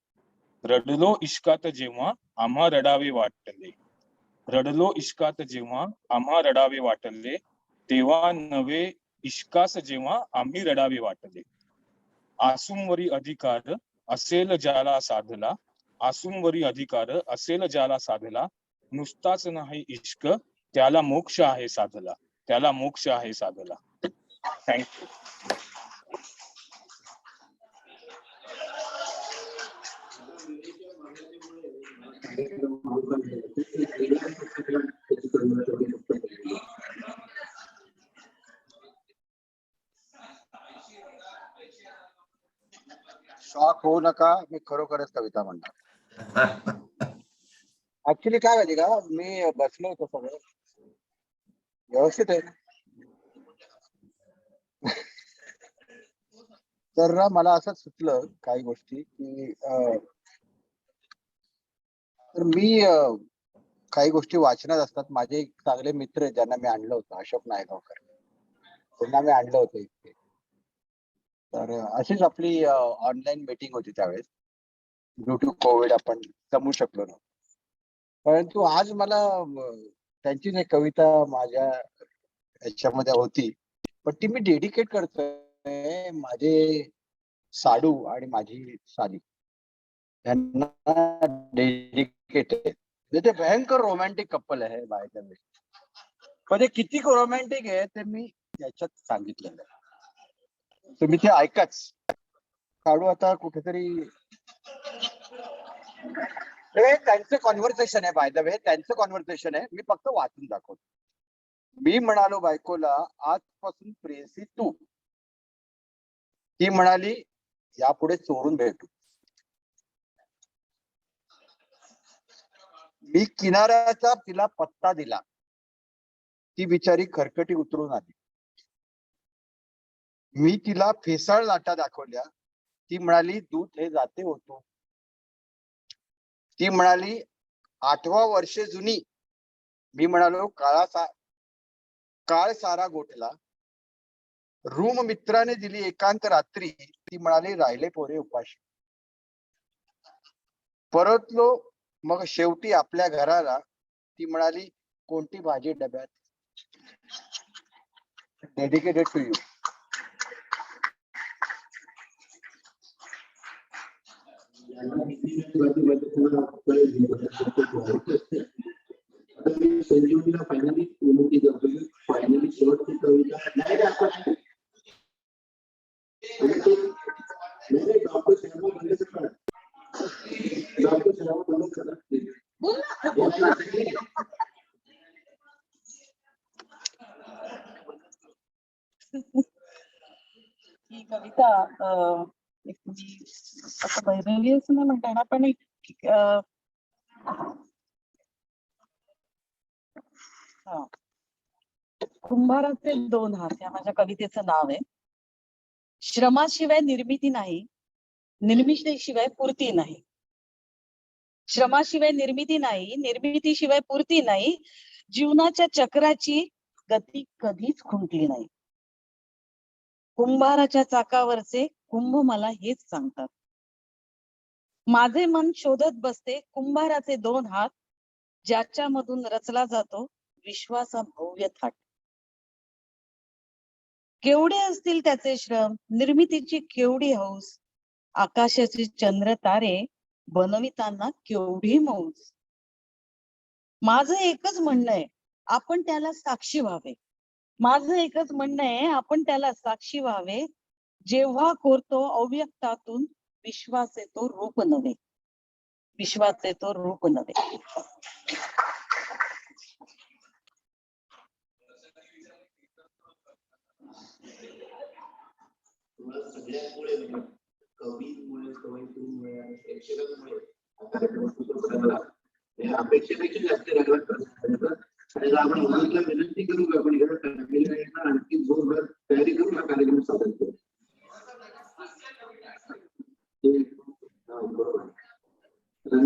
L: रडलो इश्कात जेव्हा आम्हा रडावे वाटले, रडलो इश्कात जेव्हा आम्हा रडावे वाटले. तेव्हा नवे इश्कास जेव्हा आम्ही रडावे वाटले. आसूंवरी अधिकार असेल ज्याला साधला, आसूंवरी अधिकार असेल ज्याला साधला, नुसताच नाही इश्क त्याला मोक्ष आहे साधला, त्याला मोक्ष आहे साधला. थँक्यू.
C: शॉक होऊ नका, मी खरोखरच कविता म्हणतो. ऍक्च्युली काय माहिती का, मी बसलो होतो सगळं व्यवस्थित आहे. तर ना मला असं सुचलं काही गोष्टी की तर मी काही गोष्टी वाचनात असतात. माझे एक चांगले मित्र आहेत ज्यांना मी आणलं होतं, अशोक नायगावकर, त्यांना मी आणलं होतं इथे. तर अशीच आपली ऑनलाईन मीटिंग होती त्यावेळेस. ड्यू टू कोविड आपण जमू शकलो नव्हतो. परंतु आज मला त्यांचीच एक कविता माझ्या ह्याच्यामध्ये होती, पण ती मी डेडिकेट करतोय माझे साडू आणि माझी साली यांना डेडिकेट आहे. ते भयंकर रोमॅन्टिक कपल आहे बाय द वे, पण ते किती रोमॅन्टिक आहे ते मी याच्यात सांगितलेलं आहे. तुम्ही ते ऐकाच. साडू आता कुठेतरी, त्यांचं कॉन्व्हर्सेशन आहे बाय द वे, त्यांचं कॉन्व्हर्सेशन आहे, मी फक्त वाचून दाखवतो. मी म्हणालो बायकोला, आजपासून प्रेयसी तू. ती म्हणाली, यापुढे चोरून भेटू. मी किनाऱ्याचा तिला पत्ता दिला. ती बिचारी खरकटी उतरून आली. मी तिला फेसाळ लाटा दाखवल्या. ती म्हणाली, दूध हे जाते होतो. ती म्हणाली, 8व्या वर्षे जुनी. मी म्हणालो, काळ सारा गोठला. रूम मित्राने दिली एकांत रात्री. ती म्हणाली, राहिले पोरे उपाशी. परतलो मग शेवटी आपल्या घराला. ती म्हणाली, कोणती भाजी डब्यात. Dedicated to you.
B: संजीवनीला फायनली विनंती करतो, फायनली शेवटची कविता डॉक्टर शर्मा बंडेसकर, डॉक्टर शर्मा बंडेसकर
E: ही कविता एक मी आता भैरवी असं नाही म्हणता येणार, पण एक कुंभाराचे 2 हात या माझ्या कवितेचं नाव आहे. श्रमाशिवाय निर्मिती नाही, निर्मितीशिवाय पूर्ती नाही. श्रमाशिवाय निर्मिती नाही, निर्मितीशिवाय पूर्ती नाही. जीवनाच्या चक्राची गती कधीच खुंटली नाही. कुंभाराच्या चाकावरचे कुंभ मला हेच सांगतात. माझे मन शोधत बसते कुंभाराचे 2 हात, ज्याच्यामधून रचला जातो विश्वाचा भव्य थाट. केवढे असतील त्याचे श्रम, निर्मितीची केवढी हौस. आकाशाचे चंद्र तारे बनविताना केवढी मौज. माझं एकच म्हणणं आहे, आपण त्याला साक्षी व्हावे. माझं एकच म्हणणं आहे, आपण त्याला साक्षी व्हावे. जेव्हा कोरतो अव्यक्तातून विश्वाचे तो रूप नव्हे, विश्वाचे तो रूप नव्हे.
B: सगळ्यांमुळे कवीमुळे, कवयित्रीमुळे आणि प्रेक्षकांमुळे कार्यक्रम अपेक्षेपेक्षा जास्त लागला. आपण मुलांना विनंती करू का, आपण आणखी जोरदार तयारी करू हा कार्यक्रम सादर करू. बरोबर.
C: Good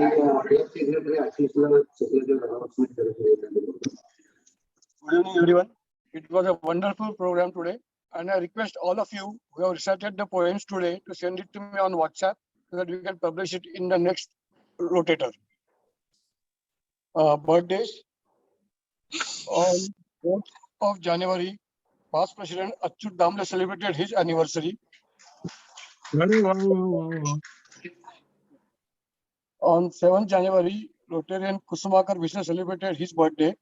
C: evening, everyone. It was a wonderful program today, and I request all of you who have recited the poems today to send it to me on WhatsApp so that we can publish it in the next rotator. Birthdays. On 4th of January, past President Achyut Damle celebrated his anniversary. On 7th January, Rotarian Kusumakar Vishnu celebrated his birthday.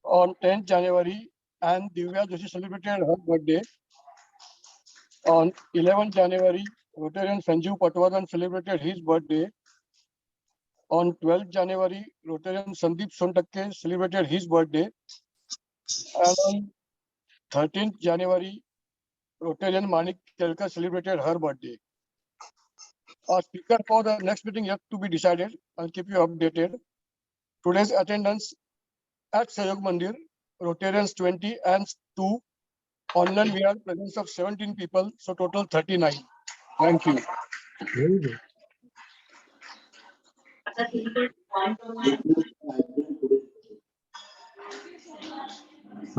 C: On 10th January, and Divya Joshi celebrated her birthday. On 11th January, Rotarian Sanjeev Patwardhan celebrated his birthday. On 12th January, Rotarian Sandeep Sontakke celebrated his birthday. And on 13th January, Rotarian Manik Kelkar celebrated her birthday. Our speaker for the next meeting yet to be decided. I'll keep you updated. Today's attendance at Sayog Mandir, Rotarians 20 and 2. Online we have presence of 17 people, so total 39. Thank you.
A: Very good.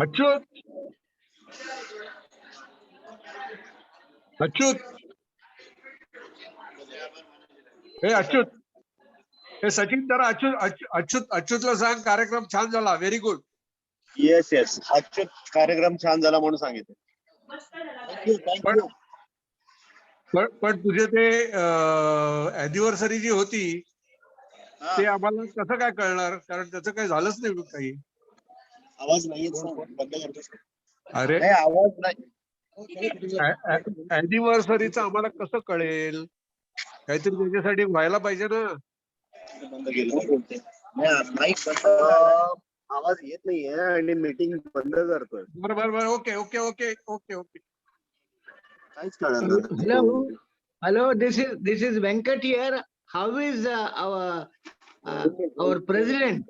A: Achyut Achyut हे अच्युत हे सचिन जरा अच्युतला सांग कार्यक्रम छान झाला very good.
D: Yes yes, Achyut कार्यक्रम छान झाला म्हणून सांगितलं.
B: थँक्यू.
A: पण तुझे ते अॅनिव्हर्सरी जी होती ते आम्हाला कसं काय कळणार, कारण त्याचं काही झालंच नाही काही.
D: आवाज नाहीये बंद करतोस.
A: अरे
B: नाही, आवाज नाही.
A: अॅनिव्हर्सरीचं आम्हाला कसं कळेल, काहीतरी त्याच्यासाठी व्हायला पाहिजे ना.
D: बंद केलं.
B: माईक बंद.
D: आवाज येत नाहीये आणि मीटिंग बंद करतोय.
A: बरोबर okay okay okay okay okay.
D: काहीच कळत नाही.
C: Hello, this is Venkat here. How is our president?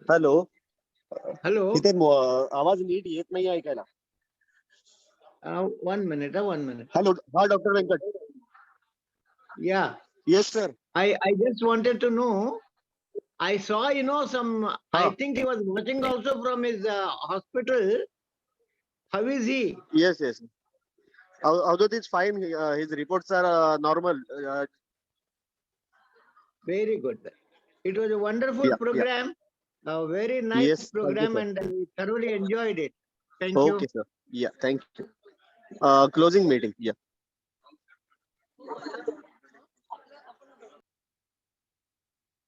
D: Hello,
C: Hello.
D: तिथे आवाज नीट येत नाही ऐकायला.
C: One minute.
D: हॅलो, हा doctor Venkat.
C: Yeah,
D: yes sir.
C: I just wanted to know. I saw, some. I think he was watching also from his hospital. How is he?
D: Yes. Although it's fine, his reports are normal.
C: Very good. It was a wonderful
D: Yeah.
C: program. A very nice
D: Yes, thank you,
C: program,
D: sir.
C: and I thoroughly enjoyed it. Thank you.
D: Okay, sir. Yeah, thank you. Closing meeting. Yeah.